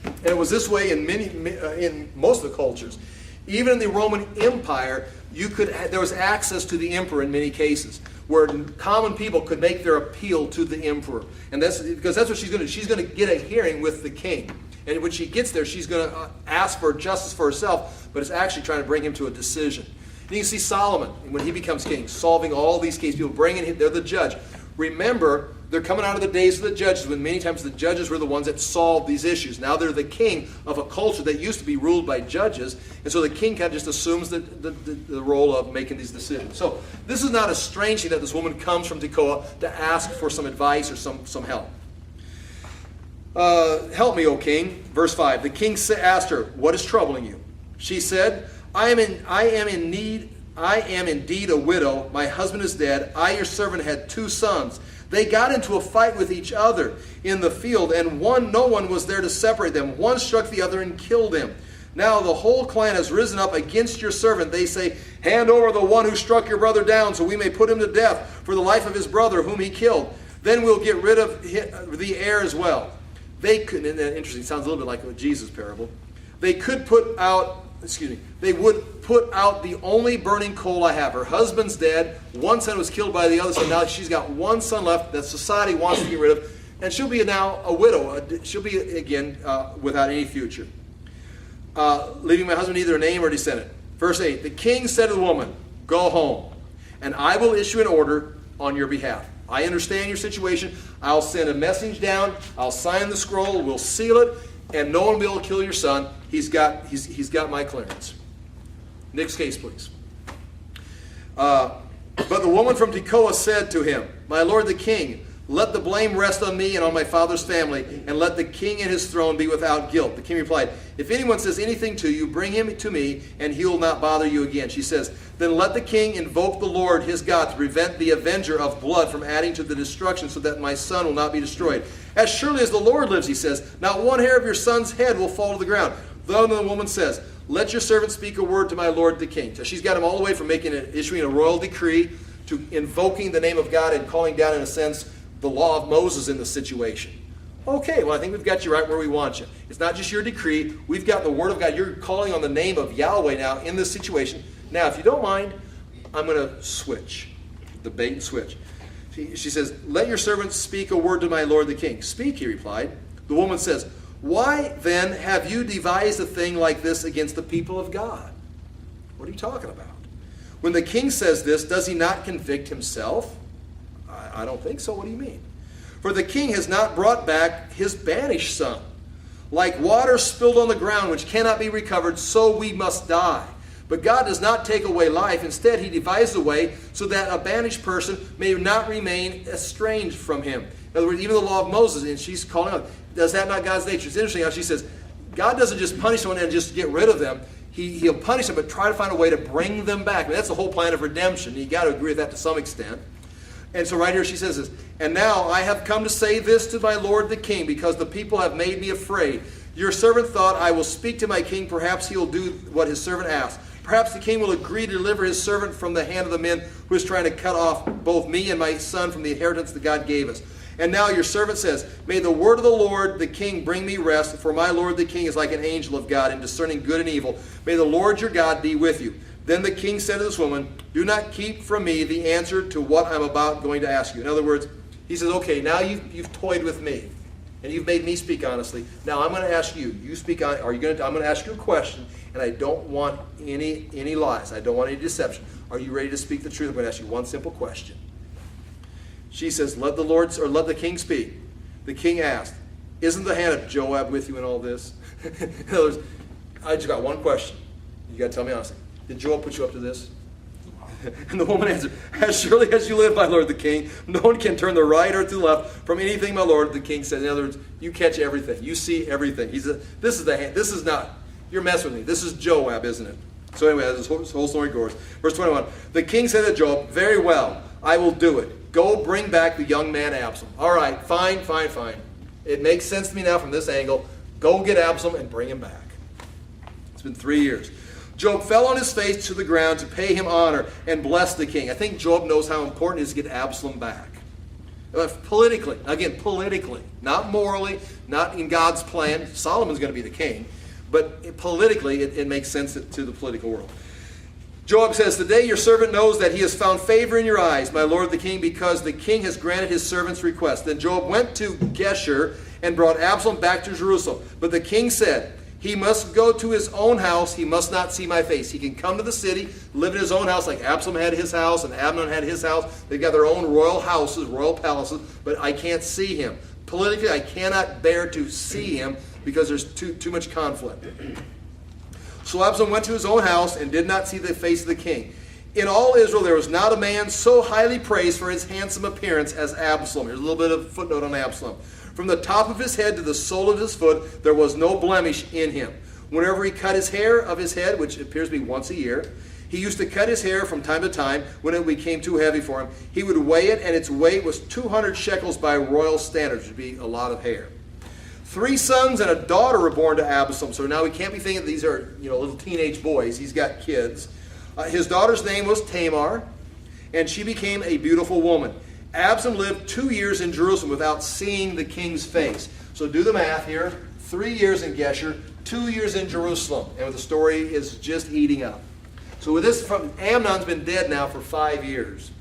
And it was this way in most of the cultures. Even in the Roman Empire, there was access to the emperor in many cases, where common people could make their appeal to the emperor. And that's what she's going to do. She's going to get a hearing with the king. And when she gets there, she's going to ask for justice for herself, but it's actually trying to bring him to a decision. And you can see Solomon, when he becomes king, solving all these cases. People bringing him, they're the judge. Remember, they're coming out of the days of the judges, when many times the judges were the ones that solved these issues. Now they're the king of a culture that used to be ruled by judges, and so the king kind of just assumes the role of making these decisions. So this is not a strange thing that this woman comes from Tekoa to ask for some advice or some help. Help me, O king. Verse 5. The king asked her, what is troubling you? She said, I am indeed a widow. My husband is dead. I, your servant, had 2 sons. They got into a fight with each other in the field, and no one was there to separate them. One struck the other and killed him. Now the whole clan has risen up against your servant. They say, hand over the one who struck your brother down, so we may put him to death for the life of his brother whom he killed. Then we'll get rid of the heir as well. They could, and that interesting, sounds a little bit like a Jesus parable. They would put out the only burning coal I have. Her husband's dead. One son was killed by the other son. Now she's got one son left that society wants to get rid of. And she'll be now a widow. She'll be, again, without any future. Leaving my husband neither a name or descendant. Verse 8. The king said to the woman, go home, and I will issue an order on your behalf. I understand your situation. I'll send a message down. I'll sign the scroll. We'll seal it. And no one will be able to kill your son. He's got my clearance. Next case, please. But the woman from Tekoa said to him, my lord the king, Let the blame rest on me and on my father's family, and let the king and his throne be without guilt. The king replied, if anyone says anything to you, bring him to me, and he will not bother you again. She says, then let the king invoke the Lord his God to prevent the avenger of blood from adding to the destruction, so that my son will not be destroyed. As surely as the Lord lives, he says, not one hair of your son's head will fall to the ground. Then the woman says, let your servant speak a word to my lord the king. So she's got him all the way from issuing a royal decree to invoking the name of God and calling down, in a sense, the law of Moses in the situation. Okay, well, I think we've got you right where we want you. It's not just your decree. We've got the word of God. You're calling on the name of Yahweh now in this situation. Now, if you don't mind, I'm going to switch. The bait and switch. She says, let your servant speak a word to my lord the king. Speak, he replied. The woman says, why then have you devised a thing like this against the people of God? What are you talking about? When the king says this, does he not convict himself? I don't think so. What do you mean? For the king has not brought back his banished son. Like water spilled on the ground, which cannot be recovered, so we must die. But God does not take away life. Instead, he devised a way so that a banished person may not remain estranged from him. In other words, even the law of Moses, and she's calling out, does that not God's nature? It's interesting how she says, God doesn't just punish someone and just get rid of them. He'll punish them, but try to find a way to bring them back. I mean, that's the whole plan of redemption. You got to agree with that to some extent. And so right here she says this, and now I have come to say this to my lord the king, because the people have made me afraid. Your servant thought, I will speak to my king, perhaps he will do what his servant asks. Perhaps the king will agree to deliver his servant from the hand of the men who is trying to cut off both me and my son from the inheritance that God gave us. And now your servant says, may the word of the Lord the king bring me rest, for my lord the king is like an angel of God in discerning good and evil. May the Lord your God be with you. Then the king said to this woman, do not keep from me the answer to what I'm going to ask you. In other words, he says, okay, now you've toyed with me, and you've made me speak honestly. Now I'm going to ask you. You speak on. I'm going to ask you a question, and I don't want any lies. I don't want any deception. Are you ready to speak the truth? I'm going to ask you one simple question. She says, let the king speak. The king asked, isn't the hand of Joab with you in all this? In other words, I just got one question. You got to tell me honestly. Did Joab put you up to this? And the woman answered, as surely as you live, my lord the king, no one can turn the right or to the left from anything my lord the king said. In other words, you catch everything. You see everything. This is the hand. This is not, you're messing with me. This is Joab, isn't it? So anyway, as this whole story goes. Verse 21, the king said to Joab, very well, I will do it. Go bring back the young man Absalom. All right, fine. It makes sense to me now from this angle. Go get Absalom and bring him back. It's been 3 years. Joab fell on his face to the ground to pay him honor and bless the king. I think Joab knows how important it is to get Absalom back. Politically, not morally, not in God's plan. Solomon's going to be the king. But politically, it makes sense to the political world. Joab says, today your servant knows that he has found favor in your eyes, my lord the king, because the king has granted his servant's request. Then Joab went to Geshur and brought Absalom back to Jerusalem. But the king said, he must go to his own house. He must not see my face. He can come to the city, live in his own house like Absalom had his house and Amnon had his house. They've got their own royal houses, royal palaces, but I can't see him. Politically, I cannot bear to see him because there's too much conflict. So Absalom went to his own house and did not see the face of the king. In all Israel, there was not a man so highly praised for his handsome appearance as Absalom. Here's a little bit of footnote on Absalom. From the top of his head to the sole of his foot, there was no blemish in him. Whenever he cut his hair of his head, which appears to be once a year, he used to cut his hair from time to time when it became too heavy for him. He would weigh it, and its weight was 200 shekels by royal standards, which would be a lot of hair. 3 sons and a daughter were born to Absalom. So now we can't be thinking that these are little teenage boys. He's got kids. His daughter's name was Tamar, and she became a beautiful woman. Absalom lived 2 years in Jerusalem without seeing the king's face. So do the math here. 3 years in Geshur, 2 years in Jerusalem. And the story is just heating up. So with this, Amnon's been dead now for 5 years.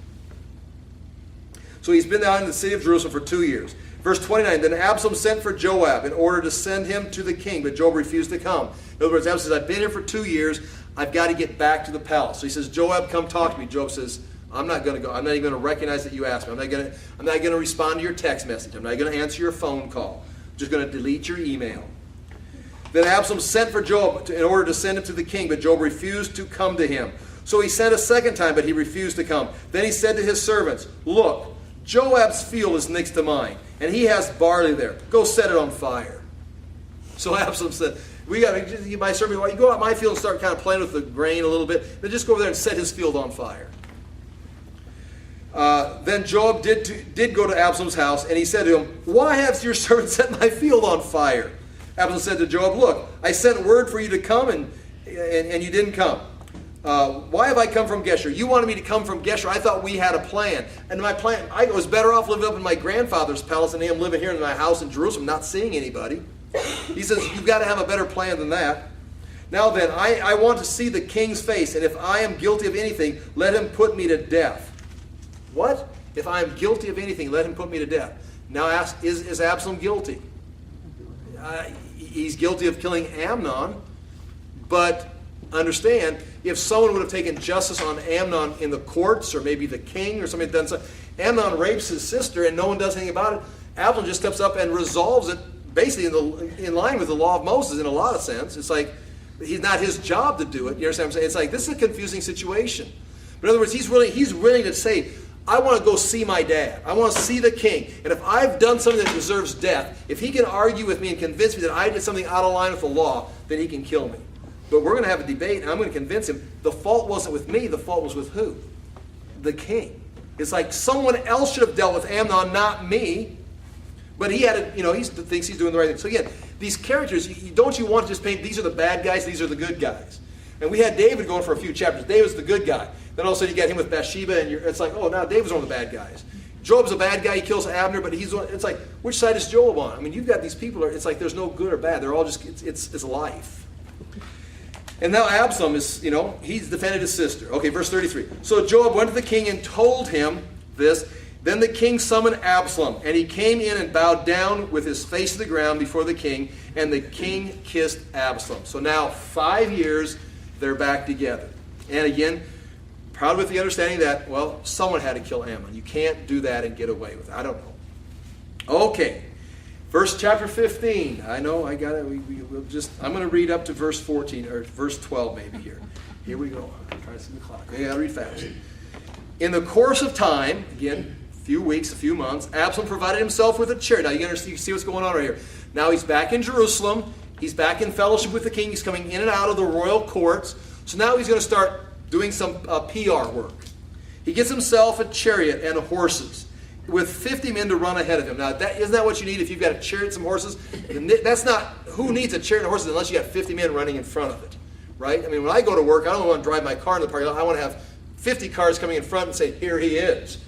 So he's been down in the city of Jerusalem for 2 years. Verse 29, then Absalom sent for Joab in order to send him to the king, but Joab refused to come. In other words, Absalom says, I've been here for 2 years. I've got to get back to the palace. So he says, Joab, come talk to me. Joab says, I'm not going to go. I'm not even going to recognize that you asked me. I'm not going to respond to your text message. I'm not going to answer your phone call. I'm just going to delete your email. Then Absalom sent for Joab in order to send him to the king, but Joab refused to come to him. So he sent a second time, but he refused to come. Then he said to his servants, look, Joab's field is next to mine, and he has barley there. Go set it on fire. So Absalom said, my servant, you go out my field and start kind of playing with the grain a little bit, then just go over there and set his field on fire. Then Joab did go to Absalom's house, and he said to him, why has your servant set my field on fire? Absalom said to Joab, look, I sent word for you to come, and you didn't come. Why have I come from Geshur? You wanted me to come from Geshur. I thought we had a plan. And my plan, I was better off living up in my grandfather's palace than him living here in my house in Jerusalem, not seeing anybody. He says, you've got to have a better plan than that. Now then, I want to see the king's face, and if I am guilty of anything, let him put me to death. What? If I am guilty of anything, let him put me to death. Now ask, is Absalom guilty? He's guilty of killing Amnon, but understand, if someone would have taken justice on Amnon in the courts, or maybe the king, or somebody done something, Amnon rapes his sister and no one does anything about it, Absalom just steps up and resolves it, basically in line with the law of Moses in a lot of sense. It's like, he's not his job to do it. You understand what I'm saying? It's like, this is a confusing situation. But in other words, he's willing to say, I want to go see my dad. I want to see the king. And if I've done something that deserves death, if he can argue with me and convince me that I did something out of line with the law, then he can kill me. But we're going to have a debate, and I'm going to convince him the fault wasn't with me, the fault was with who? The king. It's like someone else should have dealt with Amnon, not me. But he had he thinks he's doing the right thing. So again, these characters, don't you want to just paint, these are the bad guys, these are the good guys. And we had David going for a few chapters. David's the good guy. Then all of a sudden you got him with Bathsheba, and it's like, oh, now David's one of the bad guys. Joab's a bad guy, he kills Abner, but it's like, which side is Joab on? I mean, you've got these people, it's like there's no good or bad. They're all just, it's life. And now Absalom is, he's defended his sister. Okay, verse 33. So Joab went to the king and told him this. Then the king summoned Absalom, and he came in and bowed down with his face to the ground before the king, and the king kissed Absalom. So now 5 years, they're back together. And again, proud with the understanding that, well, someone had to kill Ammon. You can't do that and get away with it. I don't know. Okay. Chapter 15. I know I got it. I'm going to read up to verse 14, or verse 12 maybe here. Here we go. I'm trying to see the clock. I got to read fast. In the course of time, again, a few weeks, a few months, Absalom provided himself with a chariot. Now you see what's going on right here. Now he's back in Jerusalem. He's back in fellowship with the king. He's coming in and out of the royal courts. So now he's going to start doing some PR work. He gets himself a chariot and horses with 50 men to run ahead of him. Now, isn't that what you need if you've got a chariot and some horses? That's not, who needs a chariot and horses unless you got 50 men running in front of it, right? I mean, when I go to work, I don't want to drive my car in the parking lot. I want to have 50 cars coming in front and say, here he is.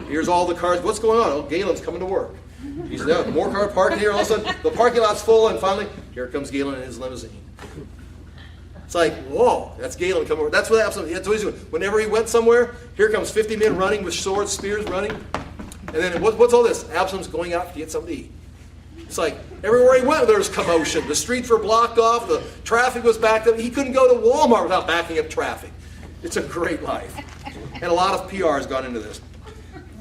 Here's all the cars. What's going on? Oh, Galen's coming to work. He's down. More car parking here. All of a sudden, the parking lot's full, and finally, here comes Galen in his limousine. It's like, whoa, that's Galen coming over. That's what Absalom, that's what he's doing. Whenever he went somewhere, here comes 50 men running with swords, spears, running. And then what's all this? Absalom's going out to get something to eat. It's like everywhere he went, there was commotion. The streets were blocked off. The traffic was backed up. He couldn't go to Walmart without backing up traffic. It's a great life. And a lot of PR has gone into this.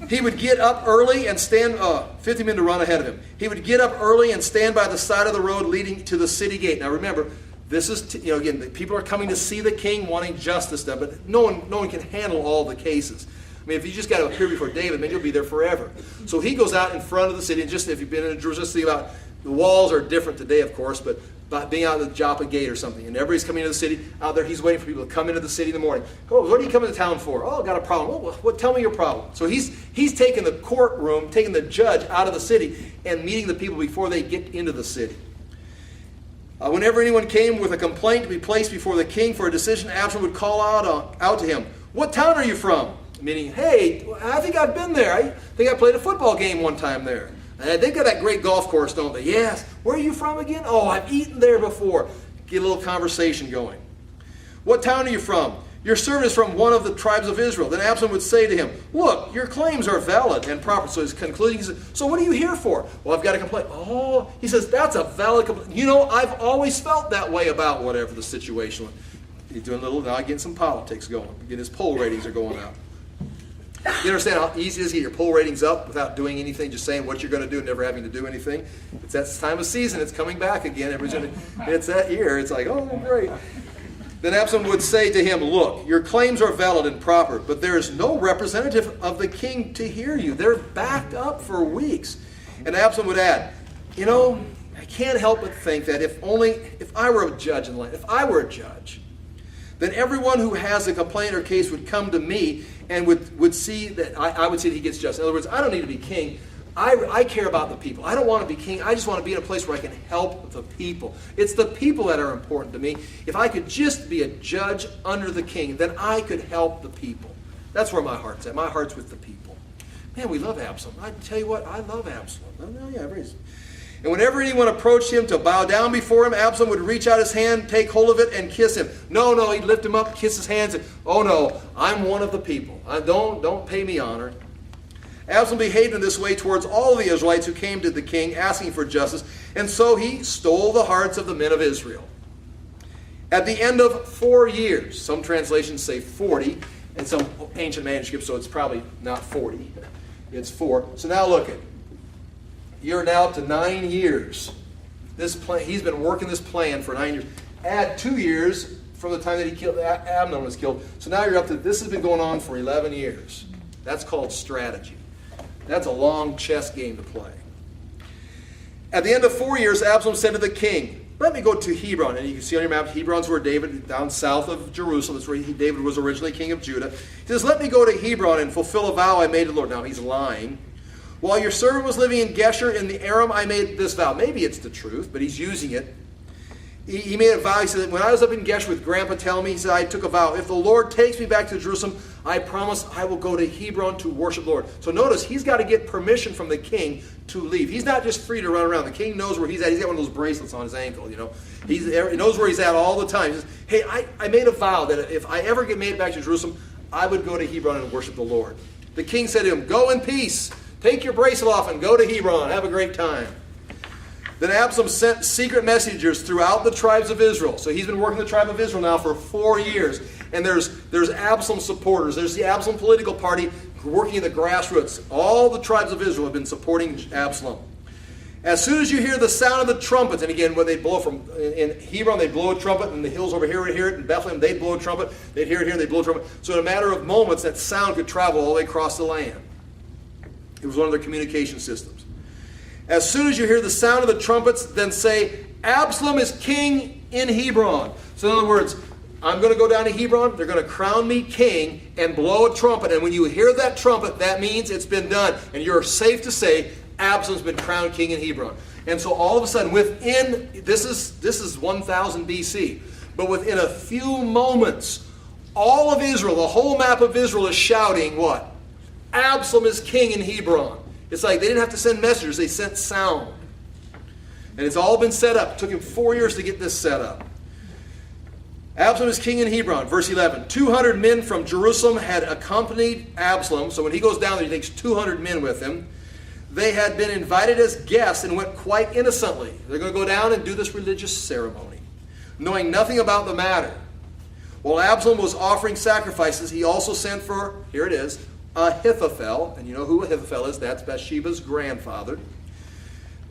He would get up early and stand, 50 men to run ahead of him. He would get up early and stand by the side of the road leading to the city gate. Now remember, this is, again, the people are coming to see the king, wanting justice done, but no one can handle all the cases. I mean, if you just got to appear before David, man, you'll be there forever. So he goes out in front of the city, and just if you've been in Jerusalem, just think about, the walls are different today, of course, but being out at the Joppa gate or something, and everybody's coming into the city, out there, he's waiting for people to come into the city in the morning. Oh, what are you coming to town for? Oh, got a problem. Oh, tell me your problem. So he's taking the courtroom, taking the judge out of the city, and meeting the people before they get into the city. Whenever anyone came with a complaint to be placed before the king for a decision, Absalom would call out to him, "What town are you from?" Meaning, hey, I think I've been there. I think I played a football game one time there. They've got that great golf course, don't they? Yes. Where are you from again? Oh, I've eaten there before. Get a little conversation going. What town are you from? Your servant is from one of the tribes of Israel. Then Absalom would say to him, look, your claims are valid and proper. So he's concluding, he says, so what are you here for? Well, I've got a complaint. Oh, he says, that's a valid complaint. I've always felt that way about whatever the situation was. He's doing a little, now getting some politics going. Again, his poll ratings are going out. You understand how easy it is to get your poll ratings up without doing anything, just saying what you're going to do and never having to do anything? It's that time of season. It's coming back again. It's that year. It's like, oh, great. Then Absalom would say to him, look, your claims are valid and proper, but there is no representative of the king to hear you. They're backed up for weeks. And Absalom would add, you know, I can't help but think that if I were a judge in the land, if I were a judge, then everyone who has a complaint or case would come to me and would see that I would see that he gets justice. In other words, I don't need to be king. I care about the people. I don't want to be king. I just want to be in a place where I can help the people. It's the people that are important to me. If I could just be a judge under the king, then I could help the people. That's where my heart's at. My heart's with the people. Man, we love Absalom. I tell you what, I love Absalom. Oh, yeah, and whenever anyone approached him to bow down before him, Absalom would reach out his hand, take hold of it, and kiss him. No, he'd lift him up, kiss his hands, and, oh no, I'm one of the people. Don't pay me honor. Absalom behaved in this way towards all the Israelites who came to the king asking for justice, and so he stole the hearts of the men of Israel. At the end of 4 years, some translations say 40, and some ancient manuscripts, so it's probably not 40, it's 4. So now look at, you're now to 9 years. He's been working this plan for 9 years. Add 2 years from the time that he killed Amnon was killed. So now you're up to, this has been going on for 11 years. That's called strategy. That's a long chess game to play. At the end of 4 years, Absalom said to the king, let me go to Hebron. And you can see on your map, Hebron's where David, down south of Jerusalem, that's where David was originally king of Judah. He says, let me go to Hebron and fulfill a vow I made to the Lord. Now he's lying. While your servant was living in Geshur in the Aram, I made this vow. Maybe it's the truth, but he's using it. He made a vow. He said, when I was up in Geshur with Grandpa telling me, he said, I took a vow. If the Lord takes me back to Jerusalem, I promise I will go to Hebron to worship the Lord. So notice, he's got to get permission from the king to leave. He's not just free to run around. The king knows where he's at. He's got one of those bracelets on his ankle, you know. He knows where he's at all the time. He says, hey, I made a vow that if I ever get made back to Jerusalem, I would go to Hebron and worship the Lord. The king said to him, go in peace. Take your bracelet off and go to Hebron. Have a great time. Then Absalom sent secret messengers throughout the tribes of Israel. So he's been working the tribe of Israel now for 4 years. And there's Absalom supporters. There's the Absalom political party working in the grassroots. All the tribes of Israel have been supporting Absalom. As soon as you hear the sound of the trumpets, and again, when they blow from, in Hebron, they blow a trumpet, and the hills over here would hear it. In Bethlehem, they'd blow a trumpet. They'd hear it here, and they'd blow a trumpet. So in a matter of moments, that sound could travel all the way across the land. It was one of their communication systems. As soon as you hear the sound of the trumpets, then say, Absalom is king in Hebron. So in other words, I'm going to go down to Hebron, they're going to crown me king and blow a trumpet. And when you hear that trumpet, that means it's been done. And you're safe to say, Absalom's been crowned king in Hebron. And so all of a sudden, this is 1000 BC, but within a few moments, all of Israel, the whole map of Israel is shouting what? Absalom is king in Hebron. It's like they didn't have to send messengers, they sent sound. And it's all been set up. It took him 4 years to get this set up. Absalom is king in Hebron. Verse 11. 200 men from Jerusalem had accompanied Absalom. So when he goes down there, he takes 200 men with him. They had been invited as guests and went quite innocently. They're going to go down and do this religious ceremony, knowing nothing about the matter. While Absalom was offering sacrifices, he also sent for, here it is, Ahithophel, and you know who Ahithophel is, that's Bathsheba's grandfather.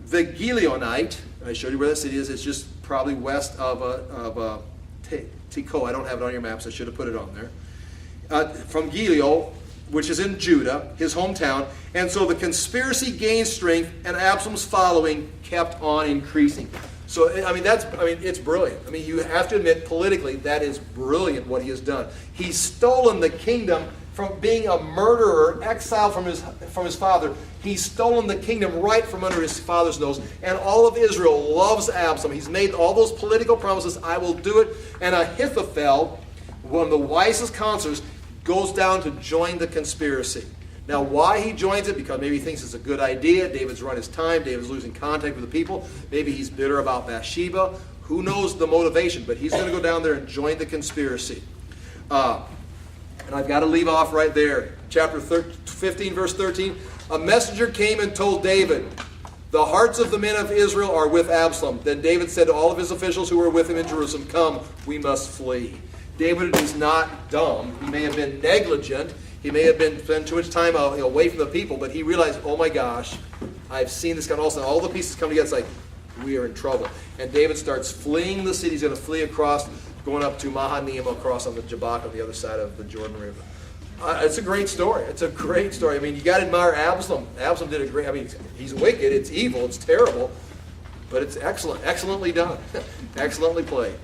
The Gileonite, I showed you where that city is, it's just probably west of Tekoa. I don't have it on your maps, I should have put it on there. From Gilead, which is in Judah, his hometown, and so the conspiracy gained strength, and Absalom's following kept on increasing. So, it's brilliant. I mean, you have to admit, politically, that is brilliant what he has done. He's stolen the kingdom from being a murderer, exiled from his father. He's stolen the kingdom right from under his father's nose. And all of Israel loves Absalom. He's made all those political promises. I will do it. And Ahithophel, one of the wisest counselors, goes down to join the conspiracy. Now, why he joins it? Because maybe he thinks it's a good idea. David's run his time. David's losing contact with the people. Maybe he's bitter about Bathsheba. Who knows the motivation? But he's going to go down there and join the conspiracy. And I've got to leave off right there. Chapter 15, verse 13. A messenger came and told David, the hearts of the men of Israel are with Absalom. Then David said to all of his officials who were with him in Jerusalem, come, we must flee. David is not dumb. He may have been negligent. He may have spent too much time away from the people, but he realized, oh my gosh, I've seen this kind of, all the pieces come together. It's like, we are in trouble. And David starts fleeing the city. He's going to flee across going up to Mahanaim across on the Jabbok on the other side of the Jordan River. It's a great story. It's a great story. I mean, you got to admire Absalom. Absalom did a great, I mean, he's wicked, it's evil, it's terrible, but it's excellent, excellently done, excellently played.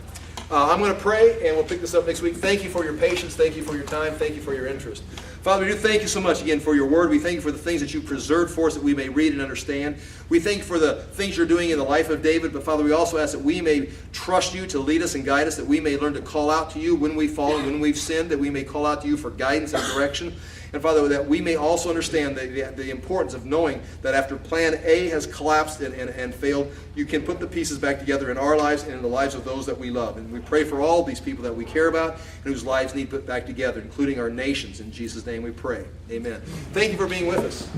I'm going to pray, and we'll pick this up next week. Thank you for your patience. Thank you for your time. Thank you for your interest. Father, we do thank you so much again for your word. We thank you for the things that you preserved for us that we may read and understand. We thank you for the things you're doing in the life of David. But Father, we also ask that we may trust you to lead us and guide us, that we may learn to call out to you when we've fallen, when we've sinned, that we may call out to you for guidance and direction. And Father, that we may also understand the importance of knowing that after plan A has collapsed and failed, you can put the pieces back together in our lives and in the lives of those that we love. And we pray for all these people that we care about and whose lives need put back together, including our nations. In Jesus' name we pray. Amen. Thank you for being with us.